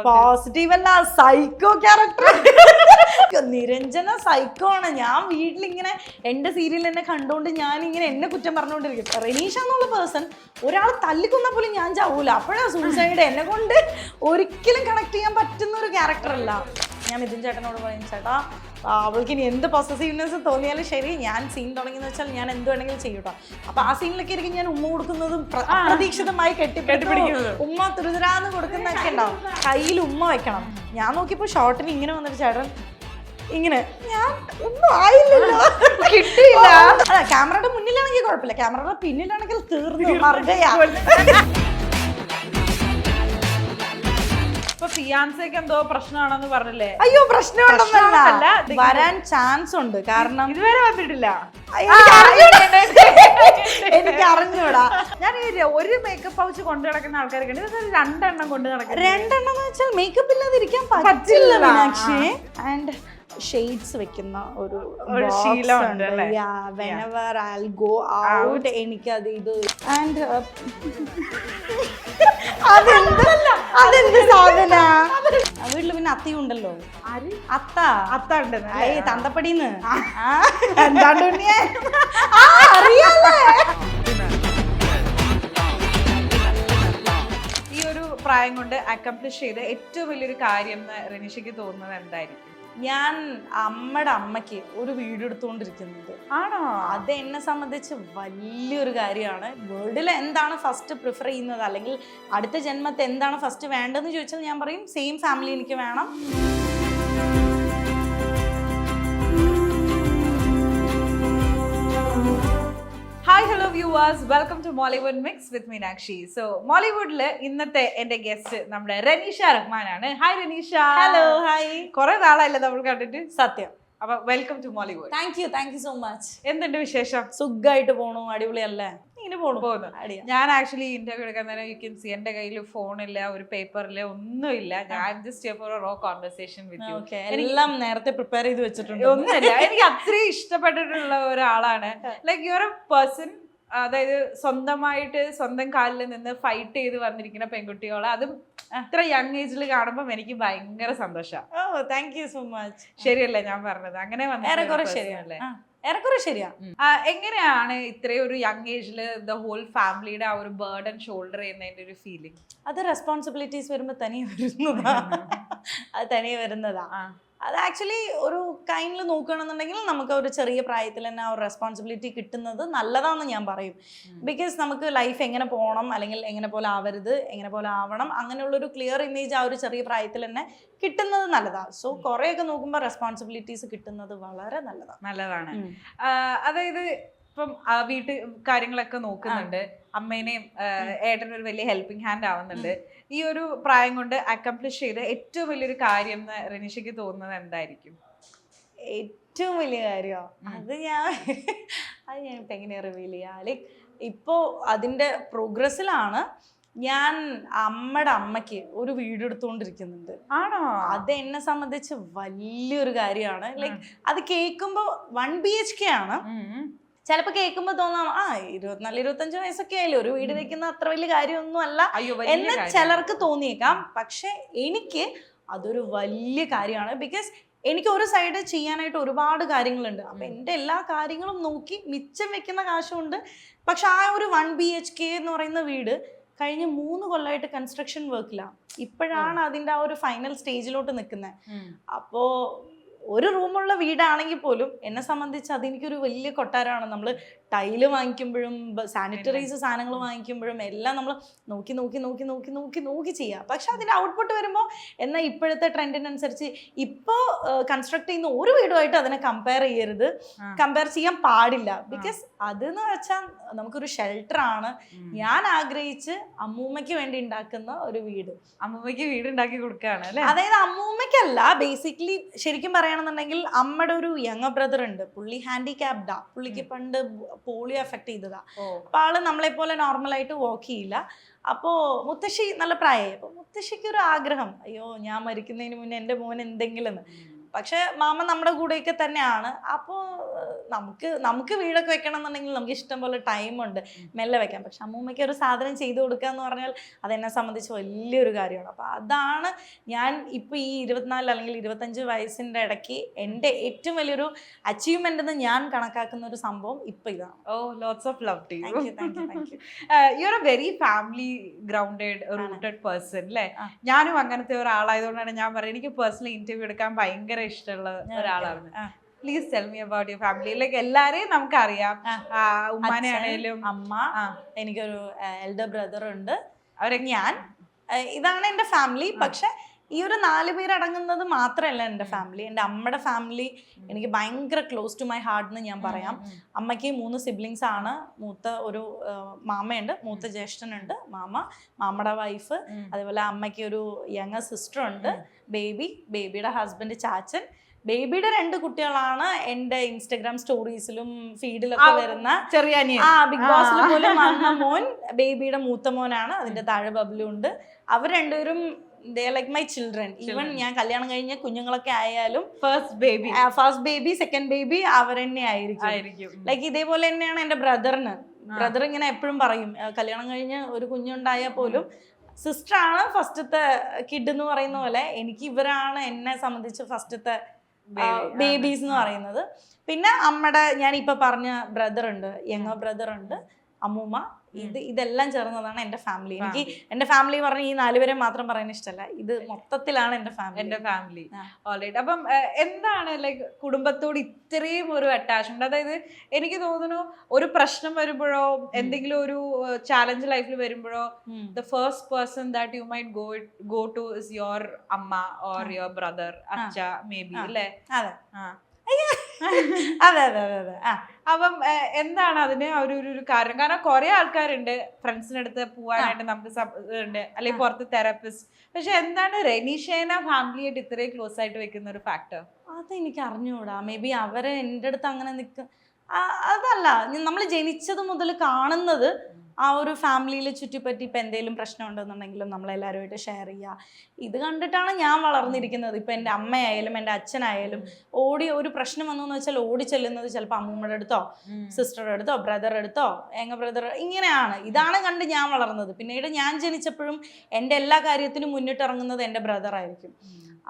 Positive അല്ല, psycho character. Niranjana psycho ആണ്. ഞാൻ വീട്ടിലിങ്ങനെ എൻ്റെ സീരിയൽ എന്നെ കണ്ടുകൊണ്ട് ഞാനിങ്ങനെ എന്നെ കുറ്റം പറഞ്ഞുകൊണ്ടിരിക്കും. റെനീഷ എന്നുള്ള പേഴ്സൺ ഒരാൾ തല്ലിക്കൊന്ന പോലും ഞാൻ ചാവൂല. അപ്പോഴാണ് സൂസൈഡ്. എന്നെ കൊണ്ട് ഒരിക്കലും കണക്ട് ചെയ്യാൻ പറ്റുന്ന ഒരു ക്യാരക്ടർ അല്ല. ഞാൻ മിഥുൻ ചേട്ടനോട് പറയും, ചേട്ടാ അവൾക്ക് ഇനി എന്ത് പോസസീവ്നെസ് തോന്നിയാലും ശരി, ഞാൻ സീൻ തുടങ്ങിയെന്ന് വെച്ചാൽ ഞാൻ എന്ത് വേണമെങ്കിലും ചെയ്യൂട്ടോ. അപ്പൊ ആ സീനിലൊക്കെ ആയിരിക്കും ഞാൻ ഉമ്മ കൊടുക്കുന്നതും അപ്രതീക്ഷിതമായി കെട്ടിപ്പിടിക്കുന്നത്, ഉമ്മ തുരുതുരാന്ന് കൊടുക്കുന്നതൊക്കെ ഉണ്ടാവും. കയ്യിൽ ഉമ്മ വെക്കണം. ഞാൻ നോക്കിയപ്പോ ഷോർട്ടിന് ഇങ്ങനെ വന്നിട്ട് ചേട്ടൻ ഇങ്ങനെ, ഞാൻ ഒന്നും ആയില്ലല്ലോ, കിട്ടിയില്ല. അതെ, ക്യാമറയുടെ മുന്നിലാണെങ്കിൽ കുഴപ്പമില്ല, ക്യാമറയുടെ പിന്നിലാണെങ്കിൽ തീർന്നു മറുകയാ. ഫിയാൻസേക്ക് എന്തോ പ്രശ്നമാണെന്ന് പറഞ്ഞില്ലേ? അയ്യോ, പ്രശ്നമുണ്ടെന്നല്ല, വരാൻ ചാൻസ് ഉണ്ട്. കാരണം ഇതുവരെ വന്നിട്ടില്ല. എനിക്ക് അറിഞ്ഞൂടാ. ഞാൻ ഒരു മേക്കപ്പ് പൗച്ച് കൊണ്ടു നടക്കുന്ന ആൾക്കാരൊക്കെ ഉണ്ട്. ഇത് 2 എണ്ണം കൊണ്ട് നടക്കുന്നത്. 2 എണ്ണം എന്ന് വെച്ചാൽ മേക്കപ്പ് ഇല്ലാതെ ഇരിക്കാൻ പറ്റില്ല മീനാക്ഷി. ആൻഡ് ഷെയ്ഡ്സ് വെക്കുന്ന ഒരു ശീലമുണ്ട്. whenever I'll go out എനിക്കത് ഇത്. ആൻഡ് അതെന്ത് സാധന. വീട്ടില് പിന്നെ അത്തയും ഉണ്ടല്ലോ. അത്ത ഉണ്ട് തന്തപ്പടിന്ന്. എന്താണ്ട് അറിയാലേ. ഈ ഒരു പ്രായം കൊണ്ട് അക്കംപ്ലിഷ് ചെയ്ത ഏറ്റവും വലിയൊരു കാര്യം എന്ന് റെനീഷയ്ക്ക് തോന്നുന്നത് എന്തായിരിക്കും? ഞാൻ അമ്മയുടെ അമ്മയ്ക്ക് ഒരു വീഡിയോ എടുത്തുകൊണ്ടിരിക്കുന്നത്. ആണോ? അത് എന്നെ സംബന്ധിച്ച് വലിയൊരു കാര്യമാണ്. വേൾഡിൽ എന്താണ് ഫസ്റ്റ് പ്രിഫർ ചെയ്യുന്നത്, അല്ലെങ്കിൽ അടുത്ത ജന്മത്തെ എന്താണ് ഫസ്റ്റ് വേണ്ടതെന്ന് ചോദിച്ചാൽ ഞാൻ പറയും സെയിം ഫാമിലി എനിക്ക് വേണം. Hi hello viewers, welcome to Mollywood mix with Meenakshi. So മോളിവുഡില് ഇന്നത്തെ എന്റെ ഗസ്റ്റ് നമ്മുടെ റനീഷ റഹ്മാൻ ആണ്. ഹായ് റനീഷ. ഹലോ. ഹായ്. കുറെ നാളായില്ലേ നമ്മൾ കണ്ടിട്ട്? സത്യം. അപ്പൊ welcome to Mollywood. Thank you so much. എന്തുണ്ട് വിശേഷം? സുഖമായിട്ട് പോണു. അടിപൊളിയല്ലേ? ഇങ്ങനെ പോകുന്നു. ഞാൻ ആക്ച്വലി ഇന്റർവ്യൂ എടുക്കാൻ തന്നെ യു കെൻ സി എന്റെ കയ്യിൽ ഫോണില്ല, ഒരു പേപ്പറില്ല, ഒന്നുമില്ല. ഞാൻ just for a raw conversation with you. എല്ലാം നേരത്തെ പ്രിപ്പയർ ചെയ്ത് വെച്ചിട്ടുണ്ട്. ഒന്നുമില്ല, എനിക്ക് അത്രയും ഇഷ്ടപ്പെട്ടിട്ടുള്ള ഒരാളാണ്. Like you are A person, അതായത് സ്വന്തമായിട്ട് സ്വന്തം കാലിൽ നിന്ന് ഫൈറ്റ് ചെയ്ത് വന്നിരിക്കുന്ന പെൺകുട്ടികളെ, അതും ഇത്ര യങ് ഏജിൽ കാണുമ്പോൾ എനിക്ക് ഭയങ്കര സന്തോഷമാണ്. ഓ, താങ്ക് യു സോ മച്ച്. ശരിയല്ലേ ഞാൻ പറഞ്ഞത്? അങ്ങനെ ഏറെക്കുറെ ശരിയാ. എങ്ങനെയാണ് ഇത്രയും ഒരു യങ് ഏജിൽ ദ ഹോൾ ഫാമിലിയുടെ ആ ഒരു ബർഡൻ ഷോൾഡർ ചെയ്യുന്നതിന്റെ ഒരു ഫീലിംഗ്? അത് റെസ്പോൺസിബിലിറ്റീസ് വരുമ്പോൾ തനിയെ വരുന്നതാ. അത് ആക്ച്വലി ഒരു കൈൻഡിൽ നോക്കുകയാണെന്നുണ്ടെങ്കിൽ നമുക്ക് ഒരു ചെറിയ പ്രായത്തിൽ തന്നെ ആ ഒരു റെസ്പോൺസിബിലിറ്റി കിട്ടുന്നത് നല്ലതാണെന്ന് ഞാൻ പറയും. ബിക്കോസ് നമുക്ക് ലൈഫ് എങ്ങനെ പോകണം, അല്ലെങ്കിൽ എങ്ങനെ പോലെ ആവരുത്, എങ്ങനെ പോലെ ആവണം, അങ്ങനെയുള്ളൊരു ക്ലിയർ ഇമേജ് ആ ഒരു ചെറിയ പ്രായത്തിൽ തന്നെ കിട്ടുന്നത് നല്ലതാണ്. സോ കുറേയൊക്കെ നോക്കുമ്പോൾ റെസ്പോൺസിബിലിറ്റീസ് കിട്ടുന്നത് വളരെ നല്ലതാണ്. അതായത് ഇപ്പം വീട്ടു കാര്യങ്ങളൊക്കെ നോക്കുന്നുണ്ട്, അമ്മേനെയും ഏട്ടനും ഒരു വലിയ ഹെൽപ്പിംഗ് ഹാൻഡ് ആവുന്നുണ്ട്. ഈ ഒരു പ്രായം കൊണ്ട് അക്കംപ്ലിഷ് ചെയ്ത ഏറ്റവും വലിയൊരു കാര്യം എന്ന് റനീഷയ്ക്ക് തോന്നുന്നത് എന്തായിരിക്കും? ഏറ്റവും വലിയ കാര്യമോ? അത് ഞാനിപ്പോൾ എങ്ങനെയാ റിവീൽ ചെയ്യാം? ലൈക്ക് ഇപ്പോൾ അതിൻ്റെ പ്രോഗ്രസ്സിലാണ്. ഞാൻ അമ്മയുടെ അമ്മയ്ക്ക് ഒരു വീഡിയോ എടുത്തുകൊണ്ടിരിക്കുന്നുണ്ട്. ആണോ? അത് എന്നെ സംബന്ധിച്ച് വലിയൊരു കാര്യമാണ്. ലൈക്ക് അത് കേൾക്കുമ്പോൾ 1 BHK ആണ്. ചിലപ്പോൾ കേൾക്കുമ്പോൾ തോന്നാം 24-25 വയസ്സൊക്കെ ആയില്ലേ, ഒരു വീട് വെക്കുന്ന അത്ര വലിയ കാര്യമൊന്നും അല്ല എന്ന് ചിലർക്ക് തോന്നിയേക്കാം. പക്ഷെ എനിക്ക് അതൊരു വലിയ കാര്യമാണ്. ബിക്കോസ് എനിക്ക് ഒരു സൈഡ് ചെയ്യാനായിട്ട് ഒരുപാട് കാര്യങ്ങളുണ്ട്. അപ്പം എൻ്റെ എല്ലാ കാര്യങ്ങളും നോക്കി മിച്ചം വെക്കുന്ന കാശുണ്ട്. പക്ഷെ ആ ഒരു 1 BHK എന്ന് പറയുന്ന വീട് കഴിഞ്ഞ 3 കൊല്ലമായിട്ട് കൺസ്ട്രക്ഷൻ വർക്കിലാണ്. ഇപ്പോഴാണ് അതിൻ്റെ ആ ഒരു ഫൈനൽ സ്റ്റേജിലോട്ട് നിൽക്കുന്നത്. അപ്പോൾ ഒരു റൂമുള്ള വീടാണെങ്കിൽ പോലും എന്നെ സംബന്ധിച്ച് അതെനിക്കൊരു വലിയ കൊട്ടാരമാണ്. നമ്മൾ ടൈല് വാങ്ങിക്കുമ്പോഴും സാനിറ്ററീസ് സാധനങ്ങൾ വാങ്ങിക്കുമ്പോഴും എല്ലാം നമ്മൾ നോക്കി നോക്കി നോക്കി നോക്കി നോക്കി നോക്കി ചെയ്യുക. പക്ഷെ അതിൻ്റെ ഔട്ട്പുട്ട് വരുമ്പോൾ എന്നാൽ ഇപ്പോഴത്തെ ട്രെൻഡിനനുസരിച്ച് ഇപ്പോൾ കൺസ്ട്രക്ട് ചെയ്യുന്ന ഒരു വീടുമായിട്ട് അതിനെ കമ്പയർ ചെയ്യരുത്, കമ്പയർ ചെയ്യാൻ പാടില്ല. ബിക്കോസ് അതെന്ന് വെച്ചാൽ നമുക്കൊരു ഷെൽട്ടറാണ്. ഞാൻ ആഗ്രഹിച്ച് അമ്മൂമ്മയ്ക്ക് വേണ്ടി ഉണ്ടാക്കുന്ന ഒരു വീട്. അമ്മൂമ്മയ്ക്ക് വീട് ഉണ്ടാക്കി കൊടുക്കുകയാണ് അല്ലേ? അതായത് അമ്മൂമ്മയ്ക്കല്ല, ബേസിക്കലി ശരിക്കും പറയുകയാണെന്നുണ്ടെങ്കിൽ അമ്മയുടെ ഒരു യങ്ങർ ബ്രദർ ഉണ്ട്. പുള്ളി ഹാൻഡിക്യാപ്ഡാ. പുള്ളിക്ക് പണ്ട് പോളിയോ എഫക്ട് ചെയ്തതാ. അപ്പൊ ആള് നമ്മളെ പോലെ നോർമലായിട്ട് വാക്ക് ചെയ്യില്ല. അപ്പോൾ മുത്തശ്ശി നല്ല പ്രായമായി. അപ്പോൾ മുത്തശ്ശിക്ക് ഒരു ആഗ്രഹം, അയ്യോ ഞാൻ മരിക്കുന്നതിന് മുന്നേ എൻ്റെ മോൻ എന്തെങ്കിലും. പക്ഷെ മാമ നമ്മുടെ കൂടെയൊക്കെ തന്നെയാണ്. അപ്പോൾ നമുക്ക് വീടൊക്കെ വെക്കണം എന്നുണ്ടെങ്കിൽ നമുക്ക് ഇഷ്ടം പോലെ ടൈമുണ്ട്, മെല്ലെ വെക്കാം. പക്ഷെ അമ്മൂമ്മയ്ക്ക് ഒരു സാധനം ചെയ്തു കൊടുക്കുക എന്ന് പറഞ്ഞാൽ അതെന്നെ സംബന്ധിച്ച് വലിയൊരു കാര്യമാണ്. അപ്പോൾ അതാണ് ഞാൻ ഇപ്പോൾ ഈ 24 അല്ലെങ്കിൽ 25 വയസ്സിൻ്റെ ഇടയ്ക്ക് എൻ്റെ ഏറ്റവും വലിയൊരു അച്ചീവ്മെൻ്റ് എന്ന് ഞാൻ കണക്കാക്കുന്ന ഒരു സംഭവം ഇപ്പം ഇതാണ്. Lots of love to you. Thank you, thank you, thank you. You are a very family grounded rooted person അല്ലേ? ഞാനും അങ്ങനത്തെ ഒരാളായതുകൊണ്ടാണ് ഞാൻ പറയുന്നത് എനിക്ക് പേഴ്സണലി ഇന്റർവ്യൂ എടുക്കാൻ ഭയങ്കര ഇഷ്ടമുള്ള ഒരാളാണ്. Please tell me about your family. Like എല്ലാരെയും നമുക്കറിയാം, ഉമ്മാനെ ആണേലും അമ്മ, എനിക്കൊരു എൽഡർ ബ്രദർ ഉണ്ട്, അവരെ ഞാൻ, ഇതാണ് എൻ്റെ ഫാമിലി. പക്ഷെ ഈ ഒരു 4 പേരടങ്ങുന്നത് മാത്രമല്ല എൻ്റെ ഫാമിലി. എൻ്റെ അമ്മയുടെ ഫാമിലി എനിക്ക് ഭയങ്കര ക്ലോസ് ടു മൈ ഹാർട്ട് എന്ന് ഞാൻ പറയാം. അമ്മയ്ക്ക് 3 സിബ്ലിങ്സ് ആണ്. മൂത്ത ഒരു മാമയുണ്ട്, മൂത്ത ജ്യേഷ്ഠനുണ്ട്, മാമയുടെ വൈഫ്, അതേപോലെ അമ്മയ്ക്ക് ഒരു യങ്ങർ സിസ്റ്റർ ഉണ്ട്, ബേബിയുടെ ഹസ്ബൻഡ് ചാച്ചൻ. ബേബിയുടെ 2 കുട്ടികളാണ് എൻ്റെ ഇൻസ്റ്റഗ്രാം സ്റ്റോറീസിലും ഫീഡിലൊക്കെ വരുന്ന ചെറിയ ബിഗ് ബോസിൽ പോലും വന്ന മോൻ ബേബിയുടെ മൂത്ത മോനാണ്. അതിന്റെ താഴെ ബബ്ലു ഉണ്ട്. അവർ രണ്ടുപേരും they are like my children. Even ഞാൻ കല്യാണം കഴിഞ്ഞ കുഞ്ഞുങ്ങളൊക്കെ ആയാലും ഫസ്റ്റ് ബേബി സെക്കൻഡ് ബേബി അവർ തന്നെ ആയിരിക്കും. ലൈക്ക് ഇതേപോലെ തന്നെയാണ് എൻ്റെ ബ്രദർ ഇങ്ങനെ എപ്പോഴും പറയും, കല്യാണം കഴിഞ്ഞ് ഒരു കുഞ്ഞുണ്ടായാൽ പോലും സിസ്റ്ററാണ് ഫസ്റ്റത്തെ കിഡ് എന്ന് പറയുന്ന പോലെ എനിക്ക് ഇവരാണ് എന്നെ സംബന്ധിച്ച് ഫസ്റ്റത്തെ ബേബീസ് എന്ന് പറയുന്നത്. പിന്നെ അമ്മയുടെ ഞാനിപ്പോൾ പറഞ്ഞ ബ്രദർ ഉണ്ട്, യങ്ങർ ബ്രദർ ഉണ്ട്, അമ്മൂമ്മ, ഇതെല്ലാം ചേർന്നതാണ് എൻ്റെ ഫാമിലി. എനിക്ക് എൻ്റെ ഫാമിലി പറഞ്ഞ ഈ 4 പേരെ മാത്രം പറയാൻ ഇഷ്ടമല്ല, ഇത് മൊത്തത്തിലാണ് എൻ്റെ ഫാമിലി. ഓൾറൈറ്റ്. അപ്പം എന്താണ് ലൈക്ക് കുടുംബത്തോട് ഇത്രയും ഒരു അറ്റാച്ച്മെന്റ്? അതായത് എനിക്ക് തോന്നുന്നു ഒരു പ്രശ്നം വരുമ്പോഴോ എന്തെങ്കിലും ഒരു ചാലഞ്ച് ലൈഫിൽ വരുമ്പോഴോ the first person that you might go two is your അമ്മ ഓർ യുവർ ബ്രദർ, അച്ഛ മേ ബി, അല്ലേ? അതെ അതെ അതെ അതെ. അപ്പം എന്താണ് അതിന് ഒരു കാരണം? കാരണം കുറെ ആൾക്കാരുണ്ട് ഫ്രണ്ട്സിന്റെ അടുത്ത് പോവാനായിട്ട്, നമുക്ക് ഉണ്ട്, അല്ലെങ്കിൽ പുറത്ത് തെറാപ്പിസ്റ്റ്. പക്ഷെ എന്താണ് റെനീഷേനെ ഫാമിലിയായിട്ട് ഇത്രയും ക്ലോസ് ആയിട്ട് വെക്കുന്ന ഒരു ഫാക്ടർ? അതെനിക്ക് അറിഞ്ഞൂടാ. മേ ബി അവരെ എൻ്റെ അടുത്ത് അങ്ങനെ നിൽക്കും, അതല്ല, നമ്മൾ ജനിച്ചത് മുതൽ കാണുന്നത് ആ ഒരു ഫാമിലിയിൽ ചുറ്റിപ്പറ്റി ഇപ്പം എന്തെങ്കിലും പ്രശ്നം ഉണ്ടെന്നുണ്ടെങ്കിലും നമ്മളെല്ലാവരുമായിട്ട് ഷെയർ ചെയ്യുക. ഇത് കണ്ടിട്ടാണ് ഞാൻ വളർന്നിരിക്കുന്നത്. ഇപ്പം എൻ്റെ അമ്മയായാലും എൻ്റെ അച്ഛനായാലും ഒരു പ്രശ്നം വന്നു എന്ന് വെച്ചാൽ ഓടി ചെല്ലുന്നത് ചിലപ്പോൾ അമ്മൂമ്മയുടെ അടുത്തോ സിസ്റ്ററുടെ അടുത്തോ ബ്രദറുടെ അടുത്തോ ബ്രദർ, ഇങ്ങനെയാണ്. ഇതാണ് കണ്ട് ഞാൻ വളർന്നത്. പിന്നീട് ഞാൻ ജനിച്ചപ്പോഴും എൻ്റെ എല്ലാ കാര്യത്തിനും മുന്നിട്ടിറങ്ങുന്നത് എൻ്റെ ബ്രദറായിരിക്കും.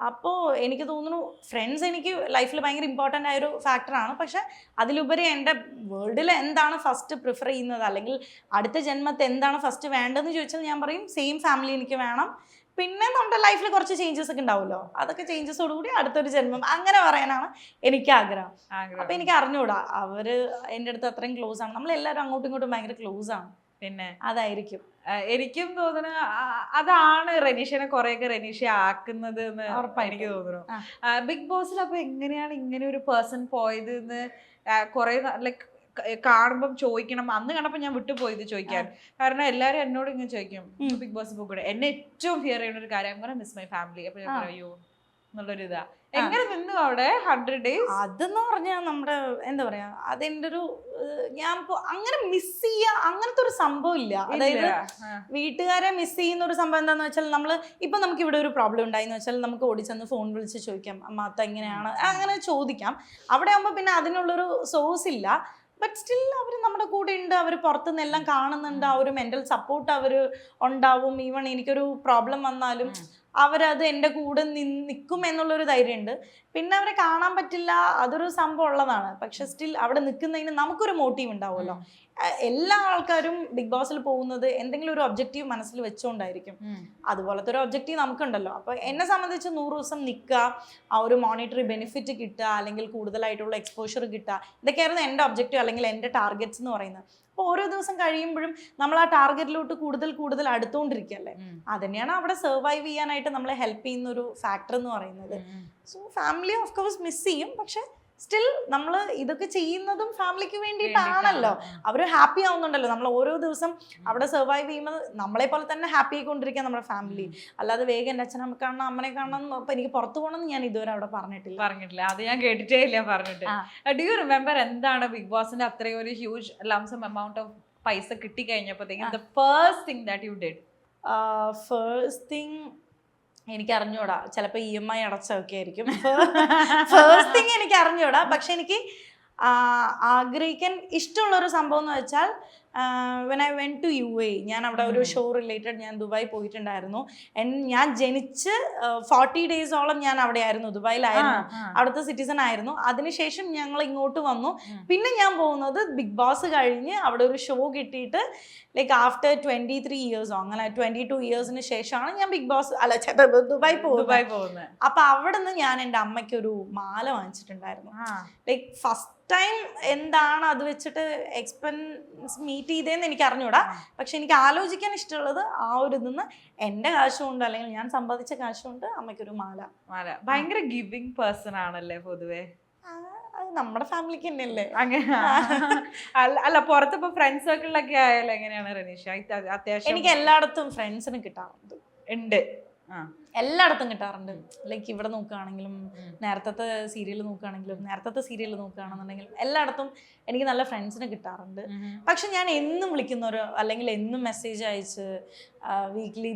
അപ്പോൾ എനിക്ക് തോന്നുന്നു ഫ്രണ്ട്സ് എനിക്ക് ലൈഫിൽ ഭയങ്കര ഇമ്പോർട്ടൻ്റ് ആയൊരു ഫാക്ടറാണ്. പക്ഷെ അതിലുപരി എൻ്റെ വേൾഡിൽ എന്താണ് ഫസ്റ്റ് പ്രിഫർ ചെയ്യുന്നത്, അല്ലെങ്കിൽ അടുത്ത ജന്മത്തെ എന്താണ് ഫസ്റ്റ് വേണ്ടതെന്ന് ചോദിച്ചാൽ ഞാൻ പറയും സെയിം ഫാമിലി എനിക്ക് വേണം. പിന്നെ നമ്മുടെ ലൈഫിൽ കുറച്ച് ചേഞ്ചസ് ഒക്കെ ഉണ്ടാവുമല്ലോ, അതൊക്കെ ചേഞ്ചസോടുകൂടി അടുത്തൊരു ജന്മം, അങ്ങനെ പറയാനാണ് എനിക്ക് ആഗ്രഹം. അപ്പം എനിക്ക് അറിഞ്ഞൂടാ, അവർ എൻ്റെ അടുത്ത് അത്രയും ക്ലോസ് ആണ്. നമ്മളെല്ലാവരും അങ്ങോട്ടും ഇങ്ങോട്ടും ഭയങ്കര ക്ലോസ് ആണ്. പിന്നെ അതായിരിക്കും എനിക്കും തോന്നുന്നു അതാണ് റെനീഷനെ കുറെയൊക്കെ റെനീഷ ആക്കുന്നത് എന്ന് എനിക്ക് തോന്നുന്നു. ബിഗ് ബോസിൽ അപ്പൊ എങ്ങനെയാണ് ഇങ്ങനെ ഒരു പേഴ്സൺ പോയത് എന്ന് കുറെ ലൈക്ക് കാണുമ്പം ചോദിക്കണം. അന്ന് കണ്ടപ്പോൾ ഞാൻ വിട്ടുപോയത് ചോദിക്കാൻ. കാരണം എല്ലാവരും എന്നോട് ഇങ്ങനെ ചോദിക്കും ബിഗ് ബോസ് പോകൂടെ. എന്നെ ഏറ്റവും ഫിയർ ചെയ്യുന്ന ഒരു കാര്യം മിസ് മൈ ഫാമിലി. അപ്പൊ ഞാൻ പറയൂ എന്നുള്ളൊരു ഇതാ. എങ്ങനെ നിന്നു അവിടെ 100 days? അതെന്ന് പറഞ്ഞാൽ നമ്മുടെ എന്താ പറയാ, അതെന്റെ ഒരു ഞാൻ അങ്ങനെ മിസ് ചെയ്യാ അങ്ങനത്തെ ഒരു സംഭവം ഇല്ല. അതായത് വീട്ടുകാരെ മിസ് ചെയ്യുന്ന ഒരു സംഭവം എന്താന്ന് വെച്ചാൽ നമുക്ക് ഇവിടെ ഒരു പ്രോബ്ലം ഉണ്ടായിന്ന് വെച്ചാൽ നമുക്ക് ഓടിച്ചെന്ന് ഫോൺ വിളിച്ച് ചോദിക്കാം, അമ്മാത്ത എങ്ങനെയാണ്, അങ്ങനെ ചോദിക്കാം. അവിടെ ആകുമ്പോൾ പിന്നെ അതിനുള്ളൊരു സോഴ്സ് ഇല്ല. ബട്ട് സ്റ്റിൽ അവർ നമ്മുടെ കൂടെ ഉണ്ട്, അവർ പുറത്തുനിന്ന് എല്ലാം കാണുന്നുണ്ട്, ആ ഒരു മെന്റൽ സപ്പോർട്ട് അവർ ഉണ്ടാവും. ഈവൺ എനിക്കൊരു പ്രോബ്ലം വന്നാലും അവരത് എൻ്റെ കൂടെ നിൽക്കും എന്നുള്ളൊരു ധൈര്യമുണ്ട്. പിന്നെ അവരെ കാണാൻ പറ്റില്ല, അതൊരു സംഭവം ഉള്ളതാണ്. പക്ഷെ സ്റ്റിൽ അവിടെ നിൽക്കുന്നതിന് നമുക്കൊരു മോട്ടീവ് ഉണ്ടാവുമല്ലോ. എല്ലാ ആൾക്കാരും ബിഗ് ബോസിൽ പോകുന്നത് എന്തെങ്കിലും ഒരു ഒബ്ജക്റ്റീവ് മനസ്സിൽ വെച്ചുകൊണ്ടായിരിക്കും. അതുപോലത്തെ ഒരു ഒബ്ജക്റ്റീവ് നമുക്കുണ്ടല്ലോ. അപ്പോൾ എന്നെ സംബന്ധിച്ച് 100 ദിവസം നിൽക്കുക, ആ ഒരു മോണിറ്ററി ബെനിഫിറ്റ് കിട്ടുക, അല്ലെങ്കിൽ കൂടുതലായിട്ടുള്ള എക്സ്പോഷർ കിട്ടുക, ഇതൊക്കെയായിരുന്നു എൻ്റെ ഒബ്ജക്റ്റീവ് അല്ലെങ്കിൽ എൻ്റെ ടാർഗറ്റ്സ് എന്ന് പറയുന്നത്. അപ്പോൾ ഓരോ ദിവസം കഴിയുമ്പോഴും നമ്മൾ ആ ടാർഗറ്റിലോട്ട് കൂടുതൽ അടുത്തുകൊണ്ടിരിക്കുകയല്ലേ. അതന്നെയാണ് അവിടെ സർവൈവ് ചെയ്യാനായിട്ട് നമ്മളെ ഹെൽപ്പ് ചെയ്യുന്ന ഒരു ഫാക്ടർ എന്ന് പറയുന്നത്. So family of course miss ചെയ്യും. പക്ഷെ സ്റ്റിൽ നമ്മൾ ഇതൊക്കെ ചെയ്യുന്നതും ഫാമിലിക്ക് വേണ്ടിയിട്ടാണല്ലോ. അവർ ഹാപ്പി ആവുന്നുണ്ടല്ലോ. നമ്മൾ ഓരോ ദിവസം അവിടെ സർവൈവ് ചെയ്യുമ്പോൾ നമ്മളെ പോലെ തന്നെ ഹാപ്പി ആയിക്കൊണ്ടിരിക്കുക നമ്മുടെ ഫാമിലി. അല്ലാതെ വേഗം എൻ്റെ അച്ഛനെ കാണണം അമ്മനെ കാണണം അപ്പം എനിക്ക് പുറത്തു പോകണമെന്ന് ഞാൻ ഇതുവരെ അവിടെ പറഞ്ഞിട്ടില്ല. അത് ഞാൻ കേട്ടിട്ടേ ഇല്ല പറഞ്ഞിട്ട്. ഡു യു റിമെമ്പർ എന്താണ് ബിഗ് ബോസിന്റെ അത്രയും ഒരു ഹ്യൂജ് ലംസം എമൗണ്ട് ഓഫ് പൈസ കിട്ടി കഴിഞ്ഞപ്പോഴത്തേക്കും the first thing that you did? First thing എനിക്ക് അറിഞ്ഞൂടാ, ചിലപ്പോൾ EMI അടച്ചൊക്കെ ആയിരിക്കും. ഫസ്റ്റ് തിങ് എനിക്ക് അറിഞ്ഞൂടാ. പക്ഷെ എനിക്ക് ആഗ്രഹിക്കാൻ ഇഷ്ടമുള്ളൊരു സംഭവം എന്ന് വെച്ചാൽ when I went to UAE, ഞാൻ അവിടെ ഒരു ഷോ റിലേറ്റഡ് ഞാൻ ദുബായ് പോയിട്ടുണ്ടായിരുന്നു. ഞാൻ ജനിച്ച് 40 ഡേയ്സോളം ഞാൻ അവിടെ ആയിരുന്നു, ദുബായിലായിരുന്നു, അവിടുത്തെ സിറ്റിസൺ ആയിരുന്നു. അതിനുശേഷം ഞങ്ങൾ ഇങ്ങോട്ട് വന്നു. പിന്നെ ഞാൻ പോകുന്നത് ബിഗ് ബോസ് കഴിഞ്ഞ് അവിടെ ഒരു ഷോ കിട്ടിയിട്ട് ലൈക്ക് ആഫ്റ്റർ 23 ഇയേഴ്സോ അങ്ങനെ 22 ഇയേഴ്സിന് ശേഷമാണ് ഞാൻ ബിഗ് ബോസ് ദുബായ് പോകുന്നത്. അപ്പൊ അവിടെ നിന്ന് ഞാൻ എൻ്റെ അമ്മയ്ക്ക് ഒരു മാല വാങ്ങിച്ചിട്ടുണ്ടായിരുന്നു. ലൈക്ക് ഫസ്റ്റ് ടൈം എന്താണ് അത് വെച്ചിട്ട് എക്സ്പെൻസ് മീറ്റ് ചെയ്തതെന്ന് എനിക്ക് അറിഞ്ഞൂടാ. പക്ഷെ എനിക്ക് ആലോചിക്കാൻ ഇഷ്ടമുള്ളത് ആ ഒരു ഇതിന്ന് എൻ്റെ കാശുകൊണ്ട് അല്ലെങ്കിൽ ഞാൻ സമ്പാദിച്ച കാശുകൊണ്ട് അമ്മയ്ക്കൊരു മാല. ഭയങ്കര ഗിവിങ് പേഴ്സൺ ആണല്ലേ പൊതുവേ? അത് നമ്മുടെ ഫാമിലിക്ക് തന്നെയല്ലേ അങ്ങനെ. അല്ല പുറത്തിപ്പോ ഫ്രണ്ട് സർക്കിളിലൊക്കെ ആയാലും എങ്ങനെയാണ് റനീഷ? അത്യാവശ്യം എനിക്ക് എല്ലായിടത്തും ഫ്രണ്ട്സിന് കിട്ടാറുണ്ട്. ഉണ്ട്, എല്ലായിടത്തും കിട്ടാറുണ്ട്. ലൈക്ക് ഇവിടെ നോക്കുകയാണെങ്കിലും നേരത്തെ സീരിയൽ നോക്കുകയാണെന്നുണ്ടെങ്കിലും എല്ലായിടത്തും എനിക്ക് നല്ല ഫ്രണ്ട്സിനെ കിട്ടാറുണ്ട്. പക്ഷെ ഞാൻ എന്നും വിളിക്കുന്നവരോ അല്ലെങ്കിൽ എന്നും മെസ്സേജ് അയച്ച് വീക്ക്ലി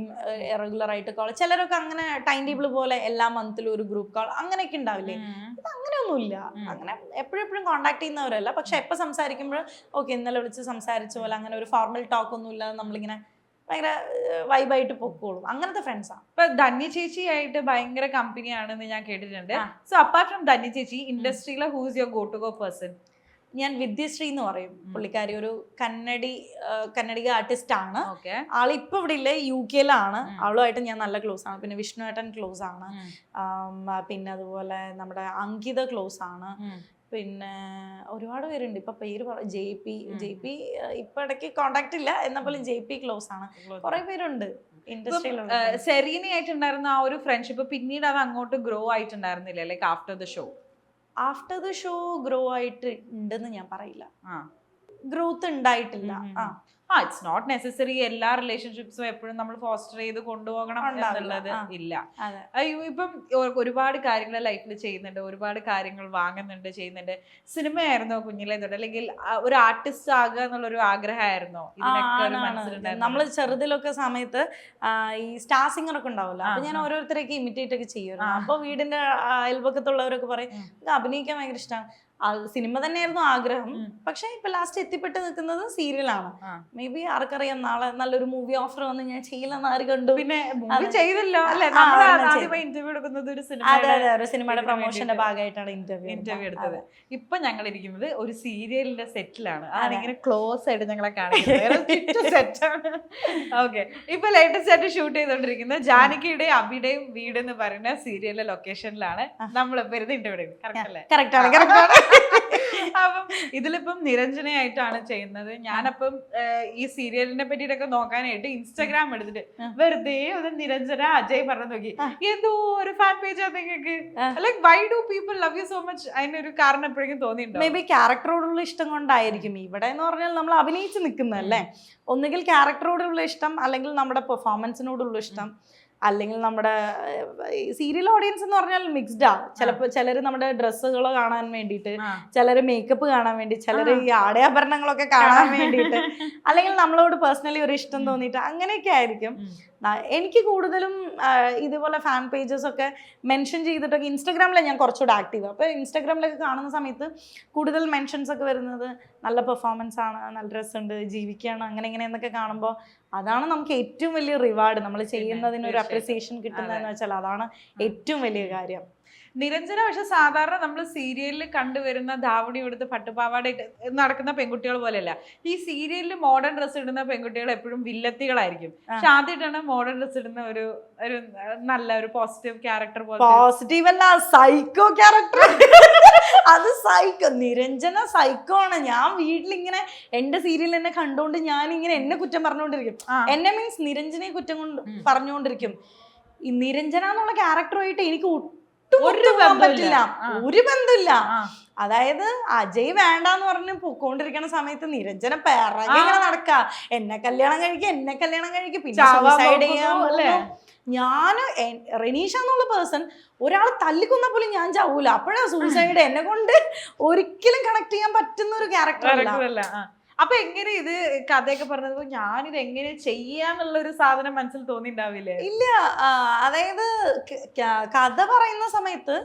റെഗുലറായിട്ട് കോൾ, ചിലരൊക്കെ അങ്ങനെ ടൈം ടേബിൾ പോലെ എല്ലാ മന്തിലും ഒരു ഗ്രൂപ്പ് കോൾ അങ്ങനെയൊക്കെ ഉണ്ടാവില്ലേ? ഇത് അങ്ങനെയൊന്നുമില്ല. അങ്ങനെ എപ്പോഴും കോൺടാക്ട് ചെയ്യുന്നവരല്ല. പക്ഷെ എപ്പോൾ സംസാരിക്കുമ്പോൾ ഓക്കെ ഇന്നലെ വിളിച്ച് സംസാരിച്ച പോലെ അങ്ങനെ ഒരു ഫോർമൽ ടോക്ക് ഒന്നും ഇല്ലാതെ നമ്മളിങ്ങനെ ഭയങ്കര വൈബായിട്ട് പൊക്കോളും. അങ്ങനത്തെ ഫ്രണ്ട്സാണ്. ഇപ്പൊ ധന്യ ചേച്ചി ആയിട്ട് ഭയങ്കര കമ്പനിയാണെന്ന് ഞാൻ കേട്ടിട്ടുണ്ട്. സോ അപ്പാർട്ട് ഫ്രം ധന്യ ചേച്ചി ഇൻഡസ്ട്രിയിലെ who's your go to go person? ഞാൻ വിദ്യശ്രീ എന്ന് പറയും. പുള്ളിക്കാരി ഒരു കന്നഡിക ആർട്ടിസ്റ്റ് ആണ്. ആളിപ്പോ ഇവിടെ ഇല്ല, UK-ലാണ്. അവളുമായിട്ട് ഞാൻ നല്ല ക്ലോസ് ആണ്. പിന്നെ വിഷ്ണുവേട്ടൻ ക്ലോസ് ആണ്. പിന്നെ അതുപോലെ നമ്മുടെ അങ്കിത ക്ലോസ് ആണ്. പിന്നെ ഒരുപാട് പേരുണ്ട്. ഇപ്പൊ പേര് JP ഇപ്പൊ ഇടയ്ക്ക് കോണ്ടാക്ട് ഇല്ല, എന്നാൽ പോലും JP ക്ലോസ് ആണ്. കുറെ പേരുണ്ട് ഇൻഡസ്ട്രിയിലുള്ള. സെറീനയായിട്ടുണ്ടായിരുന്ന ആ ഒരു ഫ്രണ്ട്ഷിപ്പ് പിന്നീട് അത് അങ്ങോട്ട് ഗ്രോ ആയിട്ടുണ്ടായിരുന്നില്ല? Like after the show grow ആയിട്ട് ഉണ്ടെന്ന് ഞാൻ പറയില്ല. ഗ്രോത്ത് ഉണ്ടായിട്ടില്ല. ഇറ്റ്സ് നോട്ട് നെസസറി എല്ലാ റിലേഷൻഷിപ്സും എപ്പോഴും നമ്മൾ ഫോസ്റ്റർ ചെയ്ത് കൊണ്ടുപോകണം എന്നുള്ളത് ഇല്ല. ഇപ്പം ഒരുപാട് കാര്യങ്ങൾ ലൈഫിൽ ചെയ്യുന്നുണ്ട്, ഒരുപാട് കാര്യങ്ങൾ വാങ്ങുന്നുണ്ട്, ചെയ്യുന്നുണ്ട്. സിനിമയായിരുന്നോ കുഞ്ഞിലേ തൊട്ട്, അല്ലെങ്കിൽ ഒരു ആർട്ടിസ്റ്റ് ആകുക എന്നുള്ളൊരു ആഗ്രഹമായിരുന്നോ? നമ്മൾ ചെറുതിലൊക്കെ സമയത്ത് ഈ സ്റ്റാർ സിംഗർ ഒക്കെ ഉണ്ടാവില്ല, അപ്പൊ ഞാൻ ഓരോരുത്തരൊക്കെ ഇമിറ്റേറ്റ് ഒക്കെ ചെയ്യുമായിരുന്നു. അപ്പൊ വീടിന്റെ അയൽപക്കത്തുള്ളവരൊക്കെ പറയും അഭിനയിക്കാൻ ഭയങ്കര ഇഷ്ടമാണ്. സിനിമ തന്നെയായിരുന്നു ആഗ്രഹം. പക്ഷെ ഇപ്പൊ ലാസ്റ്റ് എത്തിപ്പെട്ട് നിൽക്കുന്നത് സീരിയലാണ്. മേ ബി ആർക്കറിയാം, നാളെ നല്ലൊരു മൂവി ഓഫർ വന്ന് ഞാൻ ചെയ്യില്ലെന്ന് ആര് കണ്ടു? പിന്നെ ചെയ്തല്ലോ. ഒരു സിനിമയുടെ പ്രൊമോഷന്റെ ഭാഗമായിട്ടാണ് ഇന്റർവ്യൂ എടുത്തത്. ഇപ്പൊ ഞങ്ങൾ ഇരിക്കുന്നത് ഒരു സീരിയലിന്റെ സെറ്റിലാണ്. അതിങ്ങനെ ക്ലോസ് ആയിട്ട് ഞങ്ങളെ കാണിക്കുന്നത്. ഓക്കെ, ഇപ്പൊ ലേറ്റസ്റ്റ് ആയിട്ട് ഷൂട്ട് ചെയ്തോണ്ടിരിക്കുന്നത് ജാനകിയുടെയും അബിയുടെയും വീട് എന്ന് പറയുന്ന സീരിയലിലെ ലൊക്കേഷനിലാണ് നമ്മളിപ്പോ ഇരുന്ന് ഇന്റർവ്യൂ. കറക്റ്റ് അല്ലേ? കറക്റ്റ്. അപ്പം ഇതിലിപ്പം നിരഞ്ജനയായിട്ടാണ് ചെയ്യുന്നത്. ഞാനപ്പം ഈ സീരിയലിനെ പറ്റിയിട്ടൊക്കെ നോക്കാനായിട്ട് ഇൻസ്റ്റാഗ്രാം എടുത്തിട്ട് വെറുതെ ഒന്ന് നിരഞ്ജന അജയ് പറഞ്ഞു നോക്കി. എന്തോ ഒരു ഫാൻ പേജ് ആണ് നിങ്ങൾക്ക്. Like why do people love you so much? അതിനൊരു കാരണം എപ്പോഴെങ്കിലും തോന്നിയിട്ടുണ്ടോ? മേ ബി ക്യാരക്ടറോടുള്ള ഇഷ്ടം കൊണ്ടായിരിക്കും. ഇവിടെ എന്ന് പറഞ്ഞാൽ നമ്മൾ അഭിനയിച്ച് നിൽക്കുന്നതല്ലേ, ഒന്നുകിൽ ക്യാരക്ടറോടുള്ള ഇഷ്ടം, അല്ലെങ്കിൽ നമ്മുടെ പെർഫോമൻസിനോടുള്ള ഇഷ്ടം, അല്ലെങ്കിൽ നമ്മുടെ സീരിയൽ ഓഡിയൻസ് എന്ന് പറഞ്ഞാൽ മിക്സ്ഡാ. ചിലർ നമ്മുടെ ഡ്രസ്സുകൾ കാണാൻ വേണ്ടിയിട്ട്, ചിലർ മേക്കപ്പ് കാണാൻ വേണ്ടി, ചിലർ ഈ ആടയാഭരണങ്ങളൊക്കെ കാണാൻ വേണ്ടിയിട്ട്, അല്ലെങ്കിൽ നമ്മളോട് പേഴ്സണലി ഒരു ഇഷ്ടം തോന്നിയിട്ട് അങ്ങനെയൊക്കെ ആയിരിക്കും. എനിക്ക് കൂടുതലും ഇതുപോലെ ഫാൻ പേജസ് ഒക്കെ മെൻഷൻ ചെയ്തിട്ടൊക്കെ ഇൻസ്റ്റാഗ്രാമിലാണ് ഞാൻ കുറച്ചുകൂടെ ആക്റ്റീവ്. അപ്പോൾ ഇൻസ്റ്റാഗ്രാമിലൊക്കെ കാണുന്ന സമയത്ത് കൂടുതൽ മെൻഷൻസ് ഒക്കെ വരുന്നത് നല്ല പെർഫോമൻസ് ആണ്, നല്ല രസമുണ്ട്, ജീവിക്കുകയാണ്, അങ്ങനെ ഇങ്ങനെ എന്നൊക്കെ കാണുമ്പോൾ അതാണ് നമുക്ക് ഏറ്റവും വലിയ റിവാർഡ്. നമ്മൾ ചെയ്യുന്നതിനൊരു അപ്രിസിയേഷൻ കിട്ടുന്നതെന്ന് വെച്ചാൽ അതാണ് ഏറ്റവും വലിയ കാര്യം. നിരഞ്ജന പക്ഷെ സാധാരണ നമ്മൾ സീരിയലിൽ കണ്ടുവരുന്ന ധാവണി എടുത്ത് പട്ടുപാവാട നടക്കുന്ന പെൺകുട്ടികൾ പോലെയല്ല. ഈ സീരിയലിൽ മോഡേൺ ഡ്രസ്സ് ഇടുന്ന പെൺകുട്ടികൾ എപ്പോഴും വില്ലത്തികളായിരിക്കും. പക്ഷെ ആദ്യമായിട്ടാണ് മോഡേൺ ഡ്രസ്സ് ഇടുന്ന ഒരു നല്ല ഒരു പോസിറ്റീവ് ക്യാരക്ടർ പോലെ. പോസിറ്റീവ് അല്ല, സൈക്കോ ക്യാരക്ടർ. അത് സൈക്കോ. നിരഞ്ജന സൈക്കോ ആണ്. ഞാൻ വീട്ടിലിങ്ങനെ എന്റെ സീരിയൽ എന്നെ കണ്ടോണ്ട് ഞാനിങ്ങനെ എന്നെ കുറ്റം പറഞ്ഞുകൊണ്ടിരിക്കും. എന്നെ മീൻസ് നിരഞ്ജനയെ കുറ്റം കൊണ്ട് പറഞ്ഞുകൊണ്ടിരിക്കും. ഈ നിരഞ്ജന എന്നുള്ള ക്യാരക്ടറുമായിട്ട് എനിക്ക് പറ്റില്ല, ഒരു ബന്ധമില്ല. അതായത് അജയ് വേണ്ടാന്ന് പറഞ്ഞ് പൊക്കോണ്ടിരിക്കണ സമയത്ത് നിരഞ്ജന പിറകെ ഇങ്ങനെ നടക്ക, എന്നെ കല്യാണം കഴിക്കും, പിന്നെ സൂസൈഡ് ചെയ്യാൻ. ഞാന് റനീഷ എന്നുള്ള പേഴ്സൺ ഒരാൾ തല്ലിക്കൊന്ന പോലും ഞാൻ ചാവൂല. അപ്പോഴാ സൂസൈഡ്. എന്നെ കൊണ്ട് ഒരിക്കലും കണക്ട് ചെയ്യാൻ പറ്റുന്ന ഒരു ക്യാരക്ടർ അല്ല. അപ്പൊ എങ്ങനെ ഇത് കഥയൊക്കെ പറഞ്ഞത് ഞാനിത് എങ്ങനെ ചെയ്യാന്നുള്ള ഒരു സാധനം മനസ്സിൽ തോന്നിണ്ടാവില്ലേ? ഇല്ല, അതായത് കഥ പറയുന്ന സമയത്ത്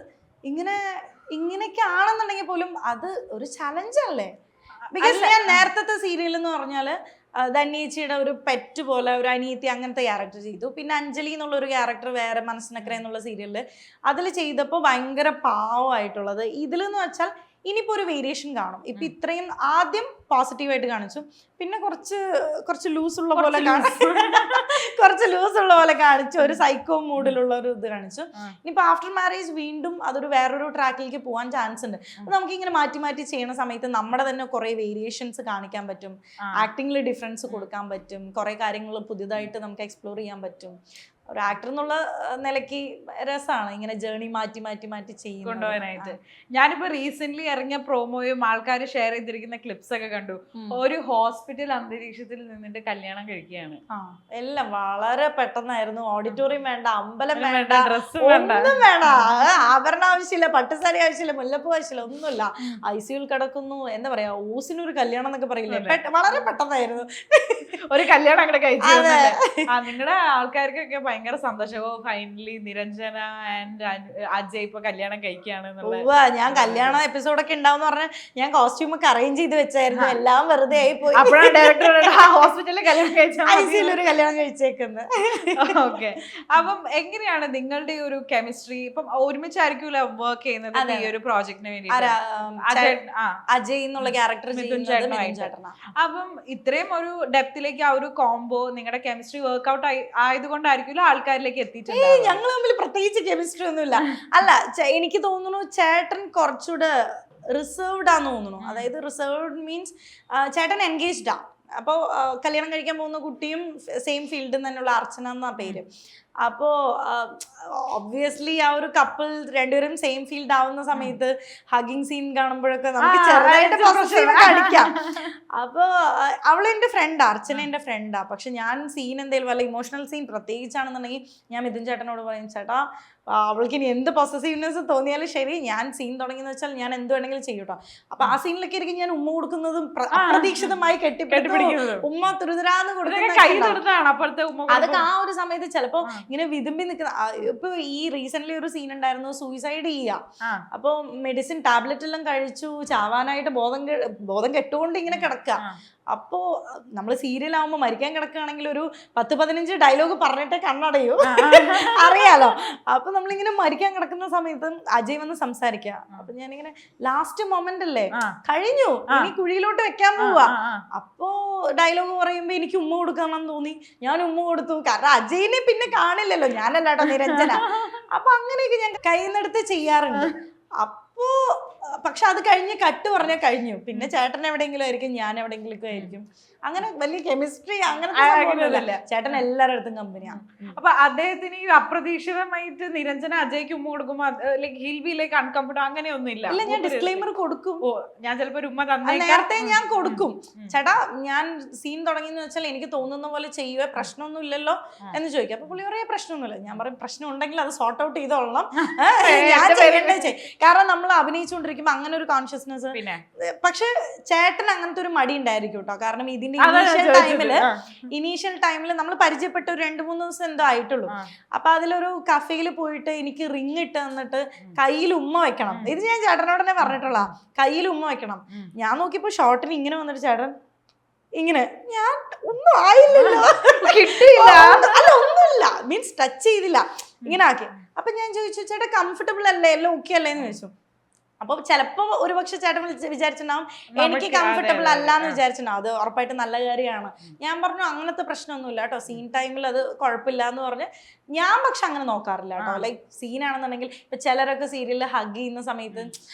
ഇങ്ങനെയൊക്കെ ആണെന്നുണ്ടെങ്കിൽ പോലും അത് ഒരു ചലഞ്ച് അല്ലേ. ബിക്കോസ് ഞാൻ നേരത്തെ സീരിയൽ എന്ന് പറഞ്ഞാല് ധന്യേച്ചിയുടെ ഒരു പെറ്റ് പോലെ ഒരു അനിയത്തി അങ്ങനത്തെ ക്യാരക്ടർ ചെയ്തു. പിന്നെ അഞ്ജലി എന്നുള്ള ഒരു ക്യാരക്ടർ വേറെ മനസ്സിനക്കര എന്നുള്ള സീരിയലിൽ അതിൽ ചെയ്തപ്പോൾ ഭയങ്കര പാവമായിട്ടുള്ളത്. ഇതിലെന്ന് വെച്ചാൽ ഇനിയിപ്പോൾ ഒരു വേരിയേഷൻ കാണും. ഇപ്പൊ ഇത്രയും ആദ്യം പോസിറ്റീവായിട്ട് കാണിച്ചു, പിന്നെ കുറച്ച് ലൂസുള്ള പോലെ കുറച്ച് ലൂസുള്ള പോലെ കാണിച്ചു, ഒരു സൈക്കോ മൂഡിലുള്ള ഒരു ഇത് കാണിച്ചു. ഇനിയിപ്പോൾ ആഫ്റ്റർ മാരേജ് വീണ്ടും അതൊരു വേറൊരു ട്രാക്കിലേക്ക് പോകാൻ ചാൻസ് ഉണ്ട്. അപ്പൊ നമുക്ക് ഇങ്ങനെ മാറ്റി മാറ്റി ചെയ്യുന്ന സമയത്ത് നമ്മുടെ തന്നെ കുറെ വേരിയേഷൻസ് കാണിക്കാൻ പറ്റും, ആക്ടിങ്ങിൽ ഡിഫറൻസ് കൊടുക്കാൻ പറ്റും, കുറെ കാര്യങ്ങൾ പുതിയതായിട്ട് നമുക്ക് എക്സ്പ്ലോർ ചെയ്യാൻ പറ്റും. ഒരു ആക്ടർ എന്നുള്ള നിലയ്ക്ക് രസമാണ് ഇങ്ങനെ ജേർണി മാറ്റി മാറ്റി മാറ്റി ചെയ്യും കൊണ്ടുപോകാനായിട്ട്. ഞാനിപ്പോ റീസെന്റ് ഇറങ്ങിയ പ്രോമോയും ആൾക്കാർ ഷെയർ ചെയ്തിരിക്കുന്ന ക്ലിപ്സ് ഒക്കെ കണ്ടു. ഒരു ഹോസ്പിറ്റൽ അന്തരീക്ഷത്തിൽ നിന്നിട്ട് കല്യാണം കഴിക്കുകയാണ്. എല്ലാം വളരെ പെട്ടെന്നായിരുന്നു. ഓഡിറ്റോറിയം വേണ്ട, അമ്പലം വേണ്ട, ഡ്രസ്സ് ഒന്നും വേണ്ട, ആഭരണ ആവശ്യമില്ല, പട്ടുസാരി ആവശ്യമില്ല, മുല്ലപ്പൂ ആവശ്യമില്ല, ഒന്നുമില്ല. ഐസിയുൽ കിടക്കുന്നു, എന്താ പറയാ, ഊസിനൊരു കല്യാണം എന്നൊക്കെ പറയില്ലേ, വളരെ പെട്ടെന്നായിരുന്നു ഒരു കല്യാണം അങ്ങനെ കഴിച്ചു. നിങ്ങളുടെ ആൾക്കാർക്കൊക്കെ ഭയങ്കര സന്തോഷമോ ഫൈനലി നിരഞ്ജന ആൻഡ് അജയ് ഇപ്പൊ കല്യാണം കഴിക്കുകയാണ് എന്നുള്ളത്. ഞാൻ കല്യാണ എപ്പിസോഡൊക്കെ ഉണ്ടാവും പറഞ്ഞാൽ ഞാൻ കോസ്റ്റ്യൂം ഒക്കെ അറേഞ്ച് ചെയ്ത് വെച്ചായിരുന്നു. എല്ലാം വെറുതെ ആയി പോയി. അപ്പോഴാണ് ഡയറക്ടർ ഹോസ്പിറ്റലിൽ കല്യാണം കഴിച്ചത്, ഒരു കല്യാണം കഴിച്ചേക്കുന്നത്. ഓക്കെ. അപ്പം എങ്ങനെയാണ് നിങ്ങളുടെ ഒരു കെമിസ്ട്രി? ഇപ്പം ഒരുമിച്ചായിരിക്കൂല വർക്ക് ചെയ്യുന്നത് ഈ ഒരു പ്രോജക്റ്റിന് വേണ്ടി? അജയ് എന്നുള്ള ക്യാരക്ടർ അപ്പം ഇത്രയും ഒരു ഡെപ്തിലേക്ക് ആ ഒരു കോംബോ നിങ്ങളുടെ കെമിസ്ട്രി വർക്ക്ഔട്ട് ആയതുകൊണ്ടായിരിക്കും ആൾക്കാരിലേക്ക് എത്തിയിട്ടുണ്ട്. ഞങ്ങൾ തമ്മിൽ പ്രത്യേകിച്ച് കെമിസ്ട്രി ഒന്നുമില്ല. അല്ല, എനിക്ക് തോന്നുന്നു ചേട്ടൻ കുറച്ചുകൂടെ റിസർവ്ഡ് ആന്ന് തോന്നുന്നു. അതായത് റിസർവ്ഡ് മീൻസ് ചേട്ടൻ എൻഗേജ്ഡ് ആ. അപ്പോൾ കല്യാണം കഴിക്കാൻ പോകുന്ന കുട്ടിയും സെയിം ഫീൽഡിൽ തന്നെയുള്ള അർച്ചന എന്നാ പേര്. അപ്പോൾ ഒബ്വിയസ്ലി ആ ഒരു കപ്പിൾ രണ്ടുപേരും സെയിം ഫീൽഡ് ആവുന്ന സമയത്ത് ഹഗിങ് സീൻ കാണുമ്പോഴൊക്കെ നമുക്ക് ചെറുതായിട്ട് പോസിറ്റീവ് കാണിക്കാം. അപ്പോൾ അവളെൻ്റെ ഫ്രണ്ടാ, അർച്ചന എൻ്റെ ഫ്രണ്ടാ. പക്ഷെ ഞാൻ സീൻ എന്തെങ്കിലും വല്ല ഇമോഷണൽ സീൻ പ്രത്യേകിച്ചാണെന്നുണ്ടെങ്കിൽ ഞാൻ മിഥുൻ ചേട്ടനോട് പറയും, ചേട്ടാ അവൾക്ക് ഇനി എന്ത് പൊസസീവ്നെസ് തോന്നിയാലും ശരി, ഞാൻ സീൻ തുടങ്ങിയെന്ന് വെച്ചാൽ ഞാൻ എന്ത് വേണമെങ്കിലും ചെയ്യൂട്ടോ. അപ്പൊ ആ സീനിലൊക്കെ ആയിരിക്കും ഞാൻ ഉമ്മ കൊടുക്കുന്നതും അപ്രതീക്ഷിതമായി കെട്ടിപ്പിടിക്കുന്നു, ഉമ്മ തുരുതുരാന്ന് കൊടുക്കുന്ന. അതൊക്കെ ആ ഒരു സമയത്ത് ചിലപ്പോ ഇങ്ങനെ വിതുമ്പി നിൽക്കുന്ന. ഇപ്പൊ ഈ റീസെന്റ് ഒരു സീൻ ഉണ്ടായിരുന്നു, സൂയിസൈഡ് ചെയ്യാം. അപ്പൊ മെഡിസിൻ ടാബ്ലറ്റ് എല്ലാം കഴിച്ചു ചാവാനായിട്ട് ബോധം കെട്ടുകൊണ്ട് ഇങ്ങനെ കിടക്കുക. അപ്പോ നമ്മൾ സീരിയലാവുമ്പോ മരിക്കാൻ കിടക്കുകയാണെങ്കിൽ ഒരു 10-15 ഡയലോഗ് പറഞ്ഞിട്ട് കണ്ണടയൂ, അറിയാലോ. അപ്പൊ നമ്മളിങ്ങനെ മരിക്കാൻ കിടക്കുന്ന സമയത്ത് അജയ് വന്ന് സംസാരിക്കുക. അപ്പൊ ഞാനിങ്ങനെ ലാസ്റ്റ് മൊമെന്റ് അല്ലേ, കഴിഞ്ഞു, ഇനി കുഴിയിലോട്ട് വെക്കാൻ പോവാ. അപ്പോ ഡയലോഗ് പറയുമ്പോ എനിക്ക് ഉമ്മ കൊടുക്കാമെന്ന് തോന്നി, ഞാൻ ഉമ്മ കൊടുത്തു. കാരണം അജയിനെ പിന്നെ കാണില്ലല്ലോ, ഞാനല്ലാട്ടോ നിരഞ്ജന. അപ്പൊ അങ്ങനെയൊക്കെ ഞാൻ കയ്യിന്നെടുത്ത് ചെയ്യാറുണ്ട്. അപ്പോ പക്ഷെ അത് കഴിഞ്ഞ് കട്ട് പറഞ്ഞാൽ കഴിഞ്ഞു. പിന്നെ ചേട്ടൻ എവിടെയെങ്കിലും ആയിരിക്കും, ഞാൻ എവിടെയെങ്കിലും ആയിരിക്കും. അങ്ങനെ വലിയ കെമിസ്ട്രി അങ്ങനെ ചേട്ടൻ എല്ലാവരുടെ അടുത്തും കമ്പനിയാണ്. അപ്പൊ അദ്ദേഹത്തിന് ഈ അപ്രതീക്ഷിതമായിട്ട് നിരഞ്ജന അജയ്ക്ക് ഉമ്മ കൊടുക്കുമ്പോ ഹിൽ ബി ലൈക്ക് അൺകംഫർട്ടബിൾ അങ്ങനെയൊന്നും ഇല്ല? ഇല്ല, ഞാൻ ഡിസ്ക്ലെയിമർ കൊടുക്കും. ഞാൻ ചിലപ്പോ ഒരു ഉമ്മ നേരത്തെ ഞാൻ കൊടുക്കും, ചേട്ടാ ഞാൻ സീൻ തുടങ്ങിയെന്ന് വെച്ചാൽ എനിക്ക് തോന്നുന്ന പോലെ ചെയ്യുക, പ്രശ്നമൊന്നും ഇല്ലല്ലോ എന്ന് ചോദിക്കും. അപ്പൊ പുള്ളി പറയാ പ്രശ്നമൊന്നുമില്ല. ഞാൻ പറയും പ്രശ്നം ഉണ്ടെങ്കിൽ അത് സോർട്ട് ഔട്ട് ചെയ്തോളണം, ഞാൻ ചെയ്യേണ്ടത് ചെയ്യും. കാരണം നമ്മൾ അഭിനയിച്ചുകൊണ്ടിരിക്കുമ്പോ അങ്ങനെ ഒരു കോൺഷ്യസ്നെസ്. പക്ഷെ ചേട്ടൻ അങ്ങനത്തെ ഒരു മടി ഉണ്ടായിരിക്കും കേട്ടോ. കാരണം ഇതിന്റെ ഇനീഷ്യൽ ടൈമില് നമ്മൾ പരിചയപ്പെട്ട ഒരു 2-3 ദിവസം എന്തോ ആയിട്ടുള്ളൂ. അപ്പൊ അതിലൊരു കഫേയിൽ പോയിട്ട് എനിക്ക് റിങ് ഇട്ട് തന്നിട്ട് കയ്യിൽ ഉമ്മ വെക്കണം. ഇത് ഞാൻ ചേട്ടനോട് തന്നെ പറഞ്ഞിട്ടുള്ള, കയ്യിൽ ഉമ്മ വെക്കണം. ഞാൻ നോക്കിയപ്പോ ഷോട്ടിന് ഇങ്ങനെ വന്നിട്ട് ചേട്ടൻ ഇങ്ങനെ, ഞാൻ ഒന്നും ആയില്ലല്ലോ, കിട്ടിയില്ല, അല്ല ഒന്നുമില്ല, മീൻസ് ടച്ച് ചെയ്തില്ല, ഇങ്ങനെ ആക്കി. അപ്പൊ ഞാൻ ചോദിച്ചു, ചേട്ടാ കംഫർട്ടബിൾ അല്ലേ, എല്ലാം ഓക്കെ അല്ലേ എന്ന് ചോദിച്ചു. അപ്പൊ ചിലപ്പോ ഒരുപക്ഷെ ചേട്ടൻ വിചാരിച്ചിട്ടുണ്ടാവും എനിക്ക് കംഫർട്ടബിൾ അല്ലാന്ന് വിചാരിച്ചിട്ടുണ്ടാവും. അത് ഉറപ്പായിട്ട് നല്ല കാര്യമാണ്. ഞാൻ പറഞ്ഞു അങ്ങനത്തെ പ്രശ്നമൊന്നുമില്ല കേട്ടോ, സീൻ ടൈമിൽ അത് കുഴപ്പമില്ല എന്ന് പറഞ്ഞ് ഞാൻ പക്ഷെ അങ്ങനെ നോക്കാറില്ല കേട്ടോ. ലൈക്ക് സീനാണെന്നുണ്ടെങ്കിൽ ഇപ്പൊ ചിലരൊക്കെ സീരിയലിൽ ഹഗ് ചെയ്യുന്ന സമയത്ത്